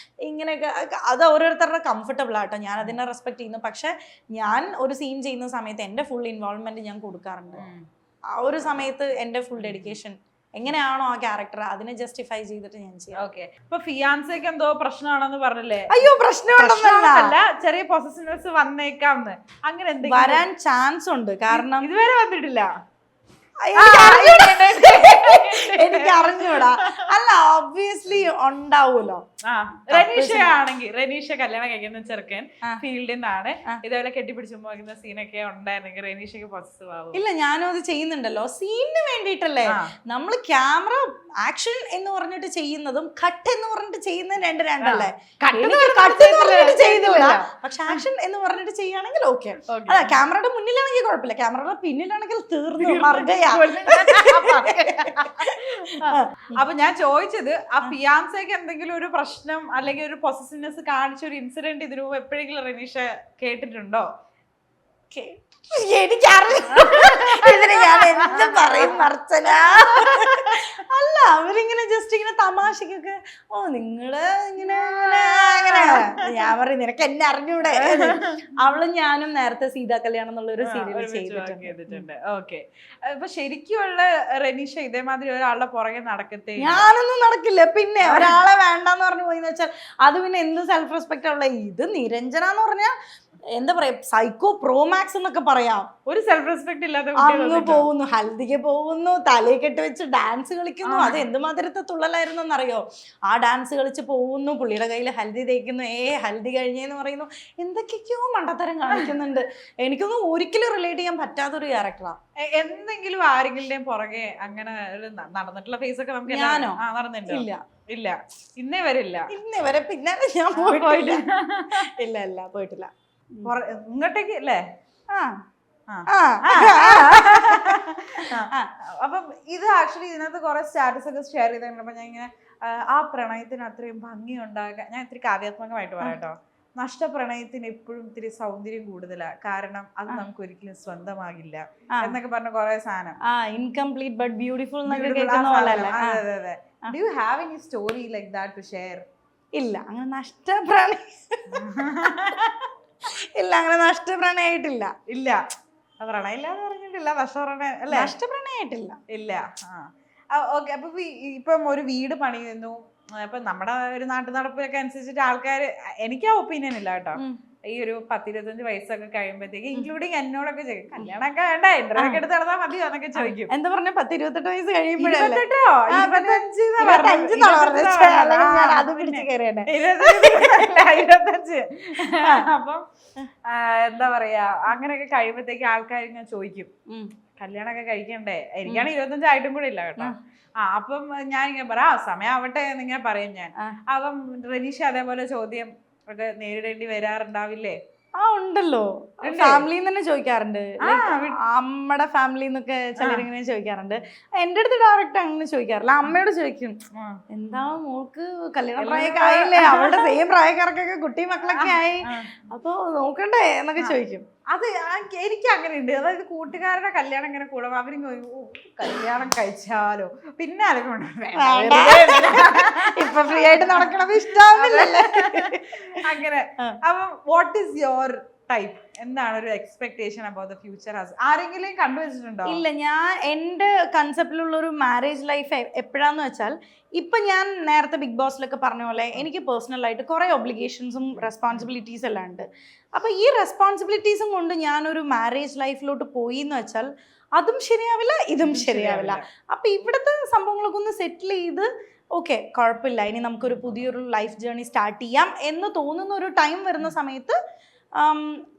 ഇങ്ങനെയൊക്കെ, അത് ഓരോരുത്തരുടെ കംഫർട്ടബിൾ ആട്ടോ, ഞാൻ അതിനെ റെസ്പെക്ട് ചെയ്യുന്നു. പക്ഷെ ഞാൻ ഒരു സീൻ ചെയ്യുന്ന സമയത്ത് എൻ്റെ ഫുൾ ഇൻവോൾവ്മെന്റ് ഞാൻ കൊടുക്കാറുണ്ട്. ആ ഒരു സമയത്ത് എൻ്റെ ഫുൾ ഡെഡിക്കേഷൻ എങ്ങനെയാണോ ആ ക്യാരക്ടർ അതിനെ ജസ്റ്റിഫൈ ചെയ്തിട്ട് ഞാൻ ചെയ്യാം. ഓക്കെ. ഇപ്പൊ ഫിയാൻസേക്ക് എന്തോ പ്രശ്നമാണെന്ന് പറഞ്ഞല്ലേ? അയ്യോ പ്രശ്നമല്ല, ചെറിയ പൊസസീവ്നെസ് വന്നേക്കാന്ന്, അങ്ങനെ എന്തെങ്കിലും വരാൻ ചാൻസ് ഉണ്ട്. കാരണം ഇതുവരെ വന്നിട്ടില്ല. എനിക്ക് അറിഞ്ഞൂടാ. അല്ല ഒബ്വിയസ്ലി ഉണ്ടാവൂലോ. റനീഷ കല്യാണം കഴിക്കുന്ന ചെറുക്കൻ ഫീൽഡിൽ നിന്നാണ് ഇതേപോലെ കെട്ടിപ്പിടിച്ചു പോകുന്ന സീനൊക്കെ ഉണ്ടായിരുന്നെങ്കിൽ റനീഷയ്ക്ക് പോസിറ്റീവ് ആവും. ഇല്ല, ഞാനും അത് ചെയ്യുന്നുണ്ടല്ലോ സീനിന് വേണ്ടിയിട്ടല്ലേ. നമ്മൾ ക്യാമറ ആക്ഷൻ എന്ന് പറഞ്ഞിട്ട് ചെയ്യുന്നതും കട്ട് എന്ന് പറഞ്ഞിട്ട് ചെയ്യുന്നതും രണ്ടല്ലേ. ചെയ്തില്ല, പക്ഷെ ആക്ഷൻ എന്ന് പറഞ്ഞിട്ട് ചെയ്യുകയാണെങ്കിൽ ഓക്കെ. അതാ ക്യാമറയുടെ മുന്നിലാണെങ്കിൽ കുഴപ്പമില്ല, ക്യാമറയുടെ പിന്നിലാണെങ്കിൽ തീർന്നു മറുകയാ. അപ്പൊ ഞാൻ ചോദിച്ചത് ആ ഫിയാൻസേക്ക് എന്തെങ്കിലും ഒരു പ്രശ്നം അല്ലെങ്കിൽ ഒരു പൊസസീവ്നെസ് കാണിച്ച ഒരു ഇൻസിഡന്റ് ഇതിനു മുമ്പ് എപ്പോഴെങ്കിലും റനീഷ കേട്ടിട്ടുണ്ടോ? ഇതിന് ഞാൻ എന്ത് പറയും അർച്ചന. അല്ല അവരിങ്ങനെ ജസ്റ്റ് ഇങ്ങനെ തമാശക്കൊക്കെ ഓ നിങ്ങള് ഇങ്ങനെ അങ്ങനെ ഞാൻ പറയും നിനക്ക് എന്നെ അറിഞ്ഞൂടെ. അവളും ഞാനും നേരത്തെ സീതാ കല്യാണം എന്നുള്ള ഒരു സീരിയൽ ചെയ്തിട്ടുണ്ട്. ഓക്കെ, അപ്പൊ ശരിക്കുള്ള റനീഷ ഇതേമാതിരി ഒരാളുടെ പുറകെ നടക്കത്തേ? ഞാനൊന്നും നടക്കില്ല. പിന്നെ ഒരാളെ വേണ്ടാന്ന് പറഞ്ഞു പോയിന്ന് വെച്ചാൽ അത് പിന്നെ എന്ത് സെൽഫ് റെസ്പെക്ട് ഉള്ള. ഇത് നിരഞ്ജന എന്ന് പറഞ്ഞാൽ എന്താ പറയാ സൈക്കോ പ്രോമാക്സ് എന്നൊക്കെ പറയാം. ഒരു സെൽഫ് റെസ്പെക്ട് ഇല്ലാതെ അങ്ങ് പോകുന്നു, ഹൽദിക്ക് പോകുന്നു, തലയെ കെട്ടി വെച്ച് ഡാൻസ് കളിക്കുന്നു. അത് എന്തുമാതിരത്തെ തുള്ളലായിരുന്നു എന്നറിയോ. ആ ഡാൻസ് കളിച്ച് പോകുന്നു, പുള്ളിയുടെ കയ്യിൽ ഹൽദി തേക്കുന്നു, ഹൽദി കഴിഞ്ഞെന്ന് പറയുന്നു. എന്തൊക്കെയോ മണ്ടത്തരം കാണിക്കുന്നുണ്ട്. എനിക്കൊന്നും ഒരിക്കലും റിലേറ്റ് ചെയ്യാൻ പറ്റാത്തൊരു ക്യാരക്ടറാ. എന്തെങ്കിലും ആരെങ്കിലും പുറകെ അങ്ങനെ നടന്നിട്ടുള്ള ഫേസ് ഒക്കെ നമുക്ക് ഞാനോ നടന്നിട്ടില്ല? ഇല്ല, ഇന്നേ വരില്ല. ഇന്നേ വരെ പിന്നെ ഞാൻ പോയിട്ടില്ല. ഇല്ല ഇല്ല പോയിട്ടില്ല. ഇങ്ങോട്ടേക്ക് അല്ലേ? അപ്പം ഇത് ആക്ച്വലി ഇതിനകത്ത് കുറെ സ്റ്റാറ്റസ് ഒക്കെ ഷെയർ ചെയ്തിട്ടുണ്ടപ്പോ ഞാൻ ഇങ്ങനെ ആ പ്രണയത്തിന് അത്രയും ഭംഗി ഉണ്ടാകാൻ, ഞാൻ ഇത്തിരി കാവ്യാത്മകമായിട്ട് പറയാട്ടോ, നഷ്ടപ്രണയത്തിന് എപ്പോഴും ഇത്തിരി സൗന്ദര്യം കൂടുതലാ, കാരണം അത് നമുക്ക് ഒരിക്കലും സ്വന്തമാകില്ല എന്നൊക്കെ പറഞ്ഞ കുറെ സാധനം. Incomplete but beautiful. Do you have any story like that to share? ഇല്ല, അങ്ങനെ നഷ്ടപ്രണയം ഇല്ല, അങ്ങനെ നഷ്ടപ്രണയായിട്ടില്ല. ഇല്ല, പ്രണയില്ല പറഞ്ഞിട്ടില്ല, നഷ്ടപ്രണയം അല്ലേ? നഷ്ടപ്രണയായിട്ടില്ല. ഇല്ല. ഓക്കെ, അപ്പൊ ഇപ്പം ഒരു വീട് പണിയുന്നു, ഇപ്പൊ നമ്മുടെ ഒരു നാട്ടു നടപ്പൊക്കെ അനുസരിച്ചിട്ട് ആൾക്കാർ, എനിക്ക് ആ ഒപ്പീനിയൻ ഇല്ല കേട്ടോ, ഈ ഒരു 10-25 വയസ്സൊക്കെ കഴിയുമ്പോഴത്തേക്ക് ഇൻക്ലൂഡിങ് എന്നോടൊക്കെ ചോദിക്കും കല്യാണമൊക്കെ വേണ്ട, ഇന്റർവ്യൂ ഒക്കെ എടുത്ത് നടന്നാൽ മതിയോ എന്നൊക്കെ ചോദിക്കും. എന്താ പറഞ്ഞ 10-28 വയസ്സ് കഴിയുമ്പോഴേ അപ്പം എന്താ പറയാ, അങ്ങനെയൊക്കെ കഴിയുമ്പോഴത്തേക്ക് ആൾക്കാർ ഇങ്ങനെ ചോദിക്കും കല്യാണമൊക്കെ കഴിക്കണ്ടേ. എനിക്കാണ് 25 ആയിട്ടും കൂടെ ഇല്ല കേട്ടോ. അപ്പം ഞാനിങ്ങനെ പറയാം സമയം ആവട്ടെ എന്നിങ്ങനെ പറയും ഞാൻ. അപ്പം റനീഷ അതേപോലെ ചോദ്യം ഒക്കെ നേരിടേണ്ടി വരാറുണ്ടാവില്ലേ? ഉണ്ടല്ലോ, ഫാമിലിന്ന് തന്നെ ചോദിക്കാറുണ്ട്. അമ്മയുടെ ഫാമിലി എന്നൊക്കെ ചിലരിങ്ങനെ ചോദിക്കാറുണ്ട്. എന്റെ അടുത്ത് ഡയറക്റ്റ് അങ്ങനെ ചോദിക്കാറില്ല, അമ്മയോട് ചോദിക്കും എന്താ മോൾക്ക് കല്യാണ പ്രായമൊക്കെ ആയില്ലേ, അവളുടെ സെയിം പ്രായക്കാർക്കൊക്കെ കുട്ടി മക്കളൊക്കെ ആയി, അപ്പൊ നോക്കണ്ടേ എന്നൊക്കെ ചോദിക്കും. അത് എനിക്ക് അങ്ങനെ ഉണ്ട്. അതായത് കൂട്ടുകാരുടെ കല്യാണം ഇങ്ങനെ കൂടുമ്പോ അവരിങ്ങനെ കല്യാണം കഴിച്ചാലോ പിന്നെ അതൊക്കെ ഇപ്പൊ ഫ്രീ ആയിട്ട് നടക്കണത് ഇഷ്ടാവില്ലല്ലേ അങ്ങനെ. അപ്പം വാട്ട് ഈസ് യുവർ ടൈപ്പ്? എന്താണ് ഒരു എക്സ്പെക്ടേഷൻ അബൌട്ട് ദ ഫ്യൂച്ചർ? ആരെങ്കിലും കണ്ടുവച്ചിട്ടുണ്ടോ? ഇല്ല, ഞാൻ എൻ്റെ കൺസെപ്റ്റിലുള്ള ഒരു മാരേജ് ലൈഫ് എപ്പോഴാന്ന് വെച്ചാൽ, ഇപ്പൊ ഞാൻ നേരത്തെ ബിഗ് ബോസിലൊക്കെ പറഞ്ഞ പോലെ എനിക്ക് പേഴ്സണലായിട്ട് കുറെ ഒബ്ലിഗേഷൻസും റെസ്പോൺസിബിലിറ്റീസ് എല്ലാം ഉണ്ട്. അപ്പൊ ഈ റെസ്പോൺസിബിലിറ്റീസും കൊണ്ട് ഞാനൊരു മാരേജ് ലൈഫിലോട്ട് പോയി എന്ന് വെച്ചാൽ അതും ശരിയാവില്ല, ഇതും ശരിയാവില്ല. അപ്പൊ ഇവിടുത്തെ സംഭവങ്ങളൊക്കെ ഒന്ന് സെറ്റിൽ ചെയ്ത് ഓക്കെ കുഴപ്പമില്ല, ഇനി നമുക്കൊരു പുതിയൊരു ലൈഫ് ജേർണി സ്റ്റാർട്ട് ചെയ്യാം എന്ന് തോന്നുന്ന ഒരു ടൈം വരുന്ന സമയത്ത്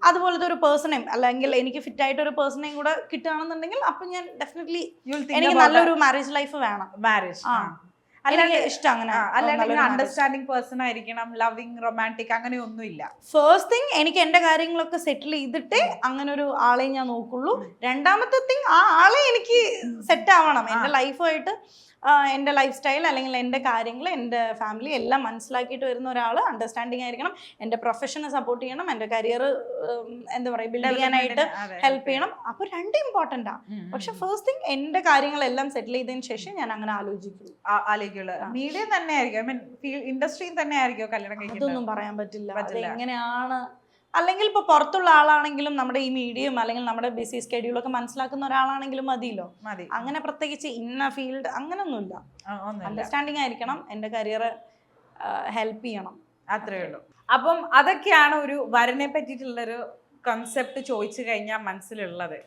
അതുപോലത്തെ ഒരു പേഴ്സണേയും അല്ലെങ്കിൽ എനിക്ക് ഫിറ്റ് ആയിട്ട് ഒരു പേഴ്സണേയും കൂടെ കിട്ടുകയാണെന്നുണ്ടെങ്കിൽ അപ്പൊ ഞാൻ ഡെഫിനറ്റ്ലി എനിക്ക് നല്ലൊരു മാരേജ് ലൈഫ് വേണം. മാരേജ് ഇഷ്ടം അങ്ങനെ, അല്ലാണ്ട് അണ്ടർസ്റ്റാൻഡിങ് പേഴ്സൺ ആയിരിക്കണം, ലവിങ് റൊമാൻറ്റിക് അങ്ങനെ ഒന്നുമില്ല. ഫസ്റ്റ് തിങ് എനിക്ക് എന്റെ കാര്യങ്ങളൊക്കെ സെറ്റിൽ ചെയ്തിട്ടേ അങ്ങനെ ഒരു ആളെ ഞാൻ നോക്കുള്ളൂ. രണ്ടാമത്തെ തിങ് ആ ആളെ എനിക്ക് സെറ്റ് ആവണം, എന്റെ ലൈഫുമായിട്ട് എൻ്റെ ലൈഫ് സ്റ്റൈൽ അല്ലെങ്കിൽ എൻ്റെ കാര്യങ്ങൾ എൻ്റെ ഫാമിലി എല്ലാം മനസ്സിലാക്കിയിട്ട് വരുന്ന ഒരാൾ അണ്ടർസ്റ്റാൻഡിങ് ആയിരിക്കണം. എൻ്റെ പ്രൊഫഷനെ സപ്പോർട്ട് ചെയ്യണം, എൻ്റെ കരിയർ എന്താ പറയുക ബിൽഡ് ചെയ്യാനായിട്ട് ഹെൽപ്പ് ചെയ്യണം. അപ്പോൾ രണ്ടും ഇമ്പോർട്ടൻ്റാ. പക്ഷെ ഫസ്റ്റ് തിങ് എൻ്റെ കാര്യങ്ങളെല്ലാം സെറ്റിൽ ചെയ്തതിന് ശേഷം ഞാൻ അങ്ങനെ ആലോചിക്കുള്ളൂ. മീഡിയം തന്നെ ആയിരിക്കും, ഐ മീൻ ഇൻഡസ്ട്രിയിൽ തന്നെ ആയിരിക്കും കല്യാണം കഴിക്കുന്നത്? അതൊന്നും പറയാൻ പറ്റില്ല, എങ്ങനെയാണ്. അല്ലെങ്കിൽ ഇപ്പോൾ പുറത്തുള്ള ആളാണെങ്കിലും നമ്മുടെ ഈ മീഡിയം അല്ലെങ്കിൽ നമ്മുടെ ബിസി സ്കെഡ്യൂളൊക്കെ മനസ്സിലാക്കുന്ന ഒരാളാണെങ്കിലും മതിയല്ലോ. അങ്ങനെ പ്രത്യേകിച്ച് ഇന്ന ഫീൽഡ് അങ്ങനൊന്നുമില്ല. അണ്ടർസ്റ്റാൻഡിങ് ആയിരിക്കണം, എൻ്റെ കരിയർ ഹെൽപ്പ് ചെയ്യണം, അത്രേ ഉള്ളൂ. അപ്പം അതൊക്കെയാണ് ഒരു വരനെ പറ്റിയിട്ടുള്ളൊരു കൺസെപ്റ്റ് ചോദിച്ചു കഴിഞ്ഞാൽ മനസ്സിലുള്ളത്.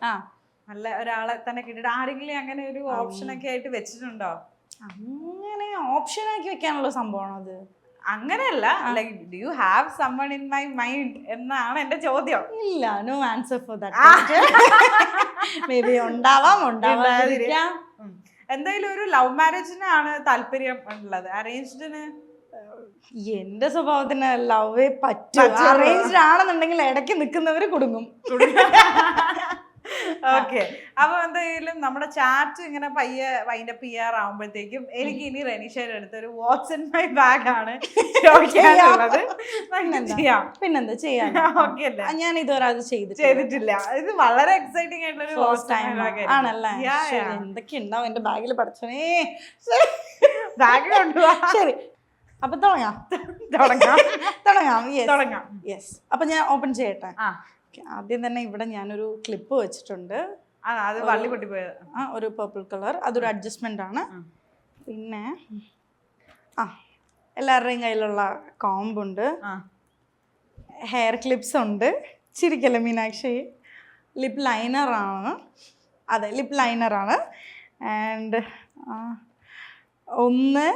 നല്ല ഒരാളെ തന്നെ കിട്ടിയിട്ട് ആരെങ്കിലും അങ്ങനെ ഒരു ഓപ്ഷൻ ഒക്കെ ആയിട്ട് വെച്ചിട്ടുണ്ടോ? അങ്ങനെ ഓപ്ഷൻ ആക്കി വെക്കാനുള്ള സംഭവമാണോ അത്? അങ്ങനെയല്ല, like do you have someone in my mind എന്നാണ് എന്റെ ചോദ്യം. ഇല്ല, no answer for that. Maybe ഉണ്ടാവാം, ഉണ്ടാവാതിരിക്കാം. എന്തായാലും ഒരു ലവ് മാരേജിനാണ് താല്പര്യം ഉള്ളത്, അറേഞ്ച്ഡിന്? എന്റെ സ്വഭാവത്തിന് ലവേ പറ്റും. അറേഞ്ച്ഡ് ആണെന്നുണ്ടെങ്കിൽ ഇടയ്ക്ക് നിൽക്കുന്നവര് കുടുങ്ങും. ഓക്കെ, അപ്പൊ എന്തായാലും നമ്മുടെ ചാറ്റ് ഇങ്ങനെ പയ്യെ വൈൻഡപ്പ് ചെയ്യാറാവുമ്പോഴത്തേക്കും എനിക്ക് ഇനി റെനീഷയുടെ അടുത്തൊരു വാട്ട്സ് ഇൻ മൈ ബാഗ് ആണ് ചോദിക്കാനുള്ളത്. പിന്നെന്താ ചെയ്യാൻ? ഓക്കെ അല്ലേ? ഞാൻ ഇതുവരെ അത് ചെയ്തിട്ടില്ല. ഇത് വളരെ എക്സൈറ്റിംഗ് ആയിട്ടുള്ളൊരു ആണല്ലേ? എന്തൊക്കെ ഉണ്ടാവും എന്റെ ബാഗിൽ? പഠിച്ചോനേ, ബാഗ് കൊണ്ടുപോവാ. ശരി, അപ്പൊ തുടങ്ങാം. യെസ്, അപ്പൊ ഞാൻ ഓപ്പൺ ചെയ്യട്ടെ. ആദ്യം തന്നെ ഇവിടെ ഞാനൊരു ക്ലിപ്പ് വെച്ചിട്ടുണ്ട്. അത് വള്ളി പൊട്ടിപ്പോയത്. ഒരു പർപ്പിൾ കളർ, അതൊരു അഡ്ജസ്റ്റ്മെന്റ് ആണ്. പിന്നെ എല്ലാവരുടെയും കയ്യിലുള്ള കോമ്പുണ്ട്, ഹെയർ ക്ലിപ്സ് ഉണ്ട്. ചിരിക്കല്ലേ മീനാക്ഷി? ലിപ് ലൈനറാണ്. അതെ, ലിപ് ലൈനറാണ്. ആൻഡ് 1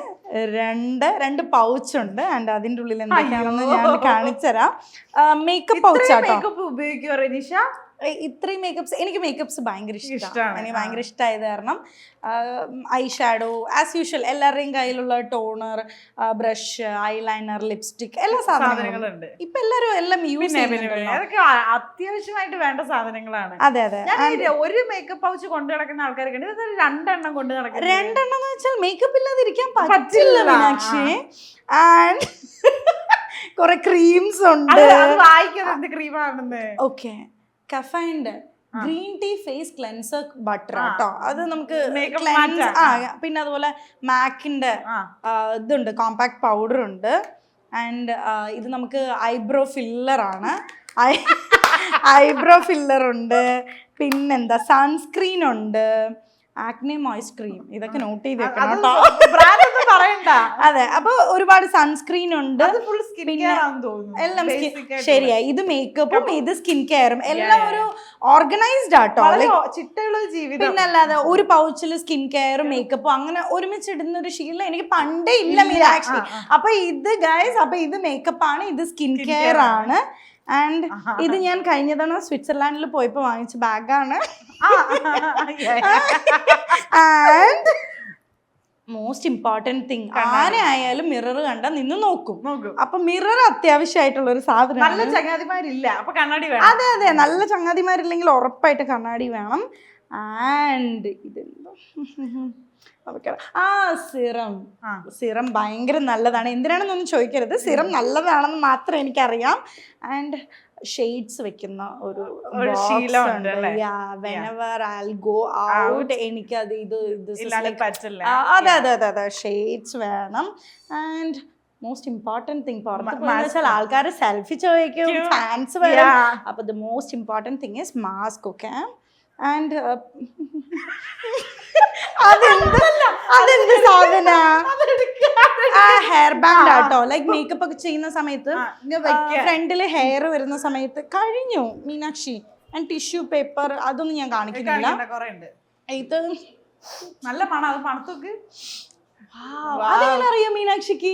2 പൗച്ചുണ്ട്. ആൻഡ് അതിൻ്റെ ഉള്ളിൽ എന്തൊക്കെയാണെന്ന് ഞാൻ കാണിച്ചുതരാം. മേക്കപ്പ് പൗച്ചാട്ടോ. ഉപയോഗിക്കുമോ റെനീഷ? ഇത്രയും മേക്കപ്സ്, എനിക്ക് മേക്കപ്സ് ഭയങ്കര ഇഷ്ടമാണ്. എനിക്ക് ഭയങ്കര ഇഷ്ടമായത് കാരണം ഐ ഷാഡോ ആസ് യൂഷ്വൽ എല്ലാവരുടെയും കയ്യിലുള്ള ടോണർ, ബ്രഷ്, ഐലൈനർ, ലിപ്സ്റ്റിക്, എല്ലാ സാധനങ്ങളുണ്ട്. ഇപ്പൊ എല്ലാവരും എല്ലാം യൂസ് ചെയ്യുന്നുണ്ടല്ലോ. അതൊക്കെ അത്യാവശ്യമായിട്ട് വേണ്ട സാധനങ്ങളാണ്. അതെ അതെ. ഒരു മേക്കപ്പ് പൗച്ച് കൊണ്ടു നടക്കുന്ന ആൾക്കാരൊക്കെ ഉണ്ട്. 2 എണ്ണം കൊണ്ട് നടക്കുന്നത്. 2 എണ്ണം എന്ന് വെച്ചാൽ മേക്കപ്പ് ഇല്ലാതിരിക്കാൻ പറ്റില്ല മീനാക്ഷി. ആൻഡ് കുറെ ക്രീംസ് ഉണ്ട്. വായിക്കുന്നത് എന്ത് ക്രീമാണെന്ന്? Okay, caffeine green tea face cleanser butter കേട്ടോ. അത് നമുക്ക് പിന്നെ അതുപോലെ മാക്കിന്റെ ഇതുണ്ട്, കോമ്പാക്ട് പൗഡർ ഉണ്ട്. ആൻഡ് ഇത് നമുക്ക് ഐബ്രോ ഫില്ലർ ആണ്. ഐബ്രോ ഫില്ലർ ഉണ്ട്. പിന്നെന്താ, സൺസ്ക്രീൻ ഉണ്ട്, ആക്നെ മോയ്സ്റ്റ് ക്രീം. ഇതൊക്കെ നോട്ട് ചെയ്ത് വെക്കണം കേട്ടോ. അതെ, അപ്പൊ ഒരുപാട് സൺസ്ക്രീൻ ഉണ്ട്. എല്ലാം ശരിയായി. ഇത് മേക്കപ്പും ഇത് സ്കിൻ കെയറും എല്ലാം ഒരു ഓർഗനൈസ്ഡ് ആട്ടോ. ചിട്ടയുള്ള ജീവിതം. പിന്നല്ലാതെ ഒരു പൗച്ചിൽ സ്കിൻ കെയറും മേക്കപ്പും അങ്ങനെ ഒരുമിച്ച് ഇടുന്ന ഒരു ശീലം എനിക്ക് പണ്ടേ ഇല്ല മീനാക്ഷി. അപ്പൊ ഇത് ഗൈസ്, അപ്പൊ ഇത് മേക്കപ്പ് ആണ്, ഇത് സ്കിൻ കെയർ ആണ്. ആൻഡ് ഇത് ഞാൻ കഴിഞ്ഞ തവണ സ്വിറ്റ്സർലാൻഡിൽ പോയപ്പോ വാങ്ങിച്ച ബാഗാണ്. ആൻഡ് മോസ്റ്റ് ഇമ്പോർട്ടന്റ് തിങ്, ആരായാലും മിറർ കണ്ട നിന്ന് നോക്കും. അപ്പൊ മിറർ അത്യാവശ്യമായിട്ടുള്ള ഒരു സാധനം. നല്ല ചങ്ങാതിമാരില്ല, അപ്പൊ കണ്ണാടി വേണം. അതെ അതെ, നല്ല ചങ്ങാതിമാരില്ലെങ്കിൽ ഉറപ്പായിട്ട് കണ്ണാടി വേണം. ആൻഡ് ഇതെന്തോ സിറം ഭയങ്കര നല്ലതാണ്. എന്തിനാണെന്നൊന്നും ചോദിക്കരുത്, സിറം നല്ലതാണെന്ന് മാത്രം എനിക്കറിയാം. ആൻഡ് ഷെയ്ഡ്സ് വെക്കുന്ന ഒരു ശീലമുണ്ട്. Whenever I will go out എനിക്കത് അതെ അതെ അതെ അതെ ഷെയ്ഡ്സ് വേണം. ആൻഡ് മോസ്റ്റ് ഇമ്പോർട്ടന്റ് തിങ്, പുറത്ത് പോയെന്ന് വെച്ചാൽ ആൾക്കാർ സെൽഫി ചോദിക്കും, ഫാൻസ് വരും. അപ്പൊ the most important thing is mask. Okay, and അതെന്ത് സാധന? ഹെയർ ബാൻഡ് ആട്ടോ. ലൈക്ക് മേക്കപ്പ് ഒക്കെ ചെയ്യുന്ന സമയത്ത് ഫ്രണ്ടില് ഹെയർ വരുന്ന സമയത്ത് കഴിഞ്ഞു മീനാക്ഷി. ആൻഡ് ടിഷ്യൂ പേപ്പർ അതൊന്നും ഞാൻ കാണിക്കുന്നില്ല. ഇത് നല്ല മണം, അത് മണത്തൊക്കെ അറിയാം മീനാക്ഷിക്ക്?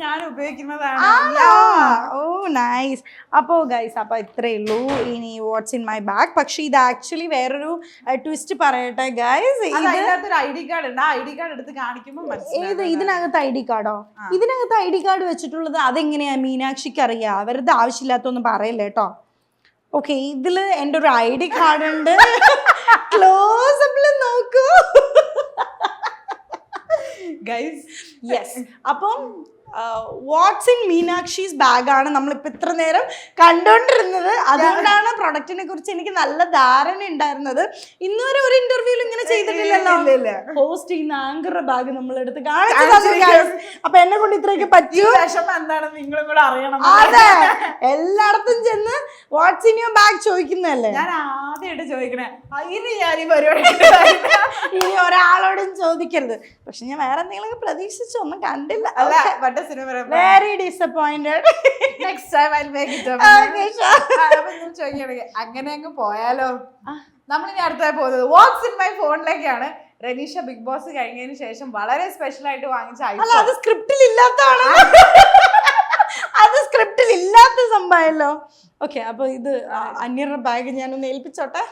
ഞാൻ ഉപയോഗിക്കുന്നതാണ്. ഓ നൈസ്. അപ്പോ ഗൈസ്, അപ്പൊ ഇത്രേ ഉള്ളൂ ഇനി വാട്ട്സ് ഇൻ മൈ ബാഗ്. പക്ഷെ ഇത് ആക്ച്വലി വേറൊരു ട്വിസ്റ്റ് പറയട്ടെ ഗൈസ്. ഇതിനകത്തൊരു ID കാർഡ് ഉണ്ട്. ആ ID കാർഡ് എടുത്ത് കാണിക്കുമ്പോൾ ഇതിനകത്ത് ID കാർഡോ? ഇതിനകത്ത് ID കാർഡ് വെച്ചിട്ടുള്ളത് അതെങ്ങനെയാ മീനാക്ഷിക്ക് അറിയാം? വെറുതെ ആവശ്യമില്ലാത്തൊന്നും പറയല്ലേ കേട്ടോ. ഓക്കെ, ഇതില് എൻ്റെ ഒരു ID കാർഡ് ഉണ്ട്. ക്ലോസപ്പിൽ നോക്കൂ ഗൈസ്. യെസ്, അപ്പം വാട്ട്സ് ഇൻ മീനാക്ഷീസ് ബാഗാണ് നമ്മളിപ്പോൾ ഇത്ര നേരം കണ്ടുകൊണ്ടിരുന്നത്. അതുകൊണ്ടാണ് പ്രൊഡക്റ്റിനെ കുറിച്ച് എനിക്ക് നല്ല ധാരണ ഉണ്ടായിരുന്നത്. ഇന്നുവരെ ഒരു ഇന്റർവ്യൂവിൽ ഇങ്ങനെ ചെയ്തിട്ടില്ലല്ലോ. ഹോസ്റ്റ് ചെയ്യുന്ന ആങ്കറുടെ ബാഗ് നമ്മളെടുത്ത് കാണിച്ചു. അപ്പൊ എന്നെ കൊണ്ട് ഇത്രയൊക്കെ പറ്റൂ. എന്താണെന്ന് നിങ്ങളും കൂടെ അറിയണം. അതെ, എല്ലായിടത്തും ചെന്ന് വാട്ട്സ് ഇൻ യുവർ ബാഗ് ചോദിക്കുന്നതല്ലേ. ഞാൻ ആദ്യമായിട്ട് ചോദിക്കണേ. ഇനി ഞാൻ ഈ പരിപാടി ഇനി ഒരാളോടും ചോദിക്കരുത്. പക്ഷെ ഞാൻ വേറെ എന്തെങ്കിലും പ്രതീക്ഷിച്ചു, ഒന്നും കണ്ടില്ല. Very disappointed. Next time I'll make it up. Okay, sure. ചോദിക്കണെങ്കിൽ അങ്ങനെ അങ്ങ് പോയാലോ? നമ്മളിനി അടുത്തായി പോകുന്നത് വാട്സ് ഇൻ മൈ ഫോണിലേക്കാണ്. റനീഷ ബിഗ് ബോസ് കഴിഞ്ഞതിന് ശേഷം വളരെ സ്പെഷ്യൽ ആയിട്ട് വാങ്ങിച്ച അല്ല അത് സ്ക്രിപ്റ്റിൽ ഇല്ലാത്തതാണ്. അത് സ്ക്രിപ്റ്റിൽ ഇല്ലാത്ത സംഭവമല്ലോ. ഓക്കെ, അപ്പൊ ഇത് അന്യരുടെ ബാഗ് ഞാനൊന്ന് ഏൽപ്പിച്ചോട്ടെ.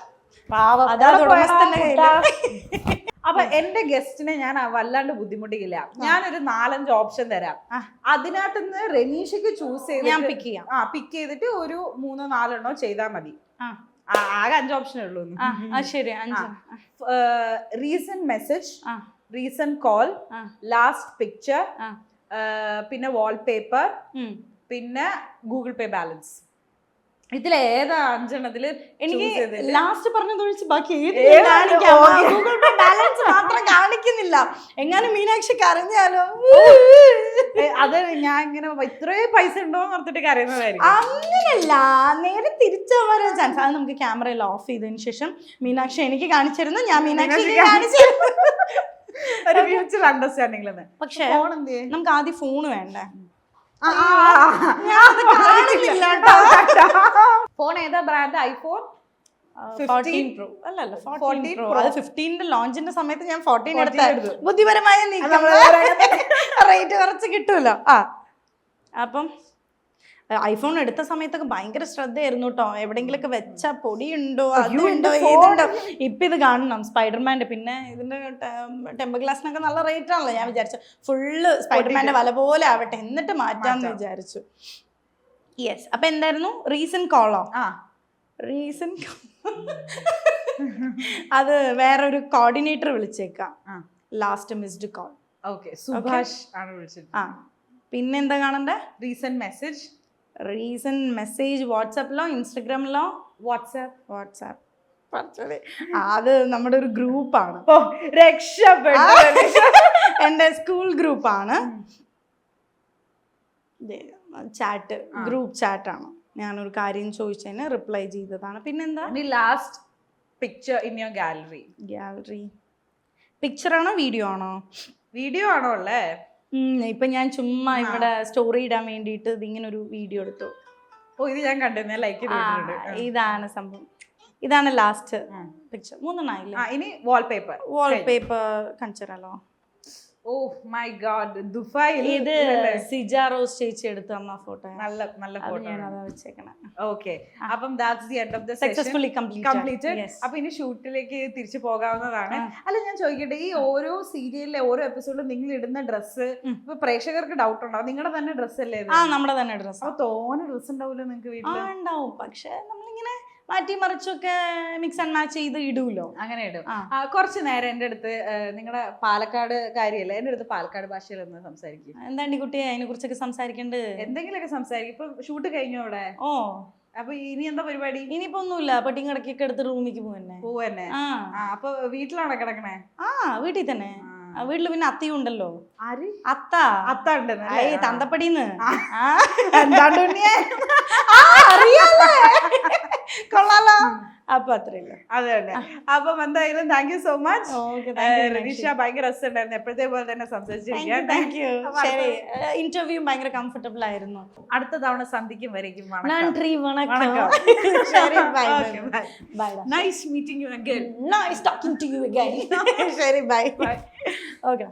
അപ്പൊ എന്റെ ഗസ്റ്റിനെ ഞാൻ വല്ലാണ്ട് ബുദ്ധിമുട്ടിക്കില്ല. ഞാനൊരു 4-5 ഓപ്ഷൻ തരാം. അതിനകത്ത് നിന്ന് റനീഷയ്ക്ക് ചൂസ് ചെയ്ത് ഞാൻ പിക്ക് ചെയ്യാം. പിക്ക് ചെയ്തിട്ട് ഒരു 3-4 ചെയ്താൽ മതി. ആകെ 5 ഓപ്ഷനേ ഉള്ളൂ. ശരി. Recent message, recent call, last picture, പിന്നെ വാൾപേപ്പർ, പിന്നെ ഗൂഗിൾ പേ ബാലൻസ്. ഇതിലേതാ 5 എനിക്ക് ലാസ്റ്റ് പറഞ്ഞതൊഴിച്ച് ബാക്കി ഗൂഗിൾ പേ ബാലൻസ് മാത്രം കാണിക്കുന്നില്ല. എങ്ങാനും മീനാക്ഷിക്ക് അറിഞ്ഞാലോ അത് ഞാൻ ഇങ്ങനെ ഇത്രയും പൈസ ഉണ്ടോന്ന് ഓർത്തിട്ട് കരയുന്നതായിരിക്കും. അങ്ങനല്ല, നേരെ തിരിച്ചു വരാൻ ചാൻസ്. അത് നമുക്ക് ക്യാമറയിൽ ഓഫ് ചെയ്തതിന് ശേഷം മീനാക്ഷി എനിക്ക് കാണിച്ചിരുന്നു, ഞാൻ മീനാക്ഷി കാണിച്ചിരുന്നു. ഒരു മ്യൂച്വൽ അണ്ടർസ്റ്റാൻഡിംഗ്. പക്ഷെ നമുക്ക് ആദ്യം ഫോണ് വേണ്ടേ? ഫോൺ ഏതാ ബ്രാൻഡ്? IPhone 14 Pro. അല്ലല്ല 14 Pro. അത് 15ന്റെ ലോഞ്ചിന്റെ സമയത്ത് ഞാൻ 14 എടുത്തായിരുന്നു. ബുദ്ധിപരമായ റേറ്റ് കുറച്ച് കിട്ടുമല്ലോ. അപ്പം ഐഫോൺ എടുത്ത സമയത്തൊക്കെ ഭയങ്കര ശ്രദ്ധയായിരുന്നു കേട്ടോ. എവിടെയെങ്കിലൊക്കെ വെച്ച പൊടിയുണ്ടോ, അതുണ്ടോ, ഏതുണ്ടോ. ഇപ്പൊ ഇത് കാണണം സ്പൈഡർമാന്റെ. പിന്നെ ഇതിന്റെ ടെമ്പർ ഗ്ലാസിനൊക്കെ നല്ല റേറ്റ് ആണല്ലോ. ഞാൻ വിചാരിച്ചു ഫുള്ള് സ്പൈഡർമാന്റെ വല പോലെ ആവട്ടെ, എന്നിട്ട് മാറ്റാന്ന് വിചാരിച്ചു. യെസ്. അപ്പൊ എന്തായിരുന്നു റീസൺ കോളോ? റീസൺ അത് വേറൊരു കോർഡിനേറ്റർ വിളിച്ചേക്കാം. Last missed call. സുഭാഷ് ആണ് വിളിച്ചത്. പിന്നെന്താ കാണണ്ടേ? Recent message. റീസെന്റ് മെസ്സേജ് വാട്സാപ്പിലോ ഇൻസ്റ്റഗ്രാമിലോ? വാട്സാപ്പ്. അത് നമ്മുടെ ഒരു ഗ്രൂപ്പാണ്. എൻ്റെ സ്കൂൾ ഗ്രൂപ്പാണ്. ചാറ്റ്, ഗ്രൂപ്പ് ചാറ്റാണ്. ഞാനൊരു കാര്യം ചോദിച്ചതിന് റിപ്ലൈ ചെയ്തതാണ്. പിന്നെന്താ? Last picture in your gallery. പിക്ചറാണോ വീഡിയോ ആണോ? വീഡിയോ ആണോ ഉള്ളേ? ഇപ്പൊ ഞാൻ ചുമ്മാ ഇവിടെ സ്റ്റോറി ഇടാൻ വേണ്ടിയിട്ട് ഇതിങ്ങനെ ഒരു വീഡിയോ എടുത്തു. ഇത് ഞാൻ കണ്ടിരുന്നു, ലൈക്ക് ചെയ്തിട്ടുണ്ട്. ഇതാണ് സംഭവം. ഇതാണ് ലാസ്റ്റ് പിക്ചർ. 3 ആയില്ലേ? ഇനി വാൾപേപ്പർ കാണിച്ചല്ലോ. ഓ മൈ ഗോഡ്, ദുബായിൽ ഇത് സിജാറോസ് ചേച്ചി എടുത്ത അമ്മ ഫോട്ടോ. നല്ല ഫോട്ടോ. ഞാൻ അതാ വെച്ചേക്കണേ. ഓക്കെ, അപ്പം that's the end of the successfully completed. അപ്പൊ ഇനി ഷൂട്ടിലേക്ക് തിരിച്ചു പോകാവുന്നതാണ്. അല്ല, ഞാൻ ചോദിക്കട്ടെ, ഈ ഓരോ സീരിയലിലെ ഓരോ എപ്പിസോഡിലും നിങ്ങൾ ഇടുന്ന ഡ്രസ്സ് ഇപ്പൊ പ്രേക്ഷകർക്ക് ഡൗട്ട് ഉണ്ടാവും. നിങ്ങളുടെ തന്നെ ഡ്രസ്സ് അല്ലേ? നമ്മുടെ തന്നെ ഡ്രസ്സ്. അപ്പൊ തോനെ ഡ്രസ്സ് ഉണ്ടാവില്ല നിങ്ങൾക്ക് വീട്ടിൽ? ഉണ്ടാവും, പക്ഷെ നമ്മളിങ്ങനെ മാറ്റി മറിച്ചൊക്കെ മിക്സ് ആൻഡ് മാച്ച് ചെയ്ത് ഇടൂല്ലോ. അങ്ങനെ ഇടും. കുറച്ച് നേരം എൻ്റെ അടുത്ത് നിങ്ങളുടെ പാലക്കാട് കാര്യമല്ല, എൻ്റെ അടുത്ത് പാലക്കാട് ഭാഷയിൽ ഒന്ന് സംസാരിക്കും. എന്താണ് കുട്ടിയെ അതിനെ കുറിച്ചൊക്കെ സംസാരിക്കേണ്ടത്? എന്തെങ്കിലുമൊക്കെ സംസാരിക്കും. ഇപ്പൊ ഷൂട്ട് കഴിഞ്ഞു അവിടെ. അപ്പൊ ഇനി എന്താ പരിപാടി? ഇനിയിപ്പോ ഒന്നുമില്ല, പെട്ടിയും കടക്കൊക്കെ എടുത്ത് റൂമിലേക്ക് പോവന്നെ. അപ്പൊ വീട്ടിലാണോ കിടക്കണേ? വീട്ടിൽ തന്നെ. വീട്ടില് പിന്നെ അത്തയും ഉണ്ടല്ലോ. അത്ത ഉണ്ട് തന്തപ്പടിന്ന്. കൊള്ളാലോ. അപ്പൊ അത്രയല്ല. അതെ തന്നെ. അപ്പം എന്തായാലും thank you so much Ranisha. ഭയങ്കര രസമുണ്ടായിരുന്നു, എപ്പോഴത്തെ പോലെ തന്നെ സംസാരിച്ചിരിക്കാൻ. ഇന്റർവ്യൂ ഭയങ്കര കംഫർട്ടബിൾ ആയിരുന്നു. അടുത്ത തവണ സന്ധിക്കും വരേക്കും nice meeting you again. Nice talking to you again. ശരി, ബൈ. ഓക്കെ.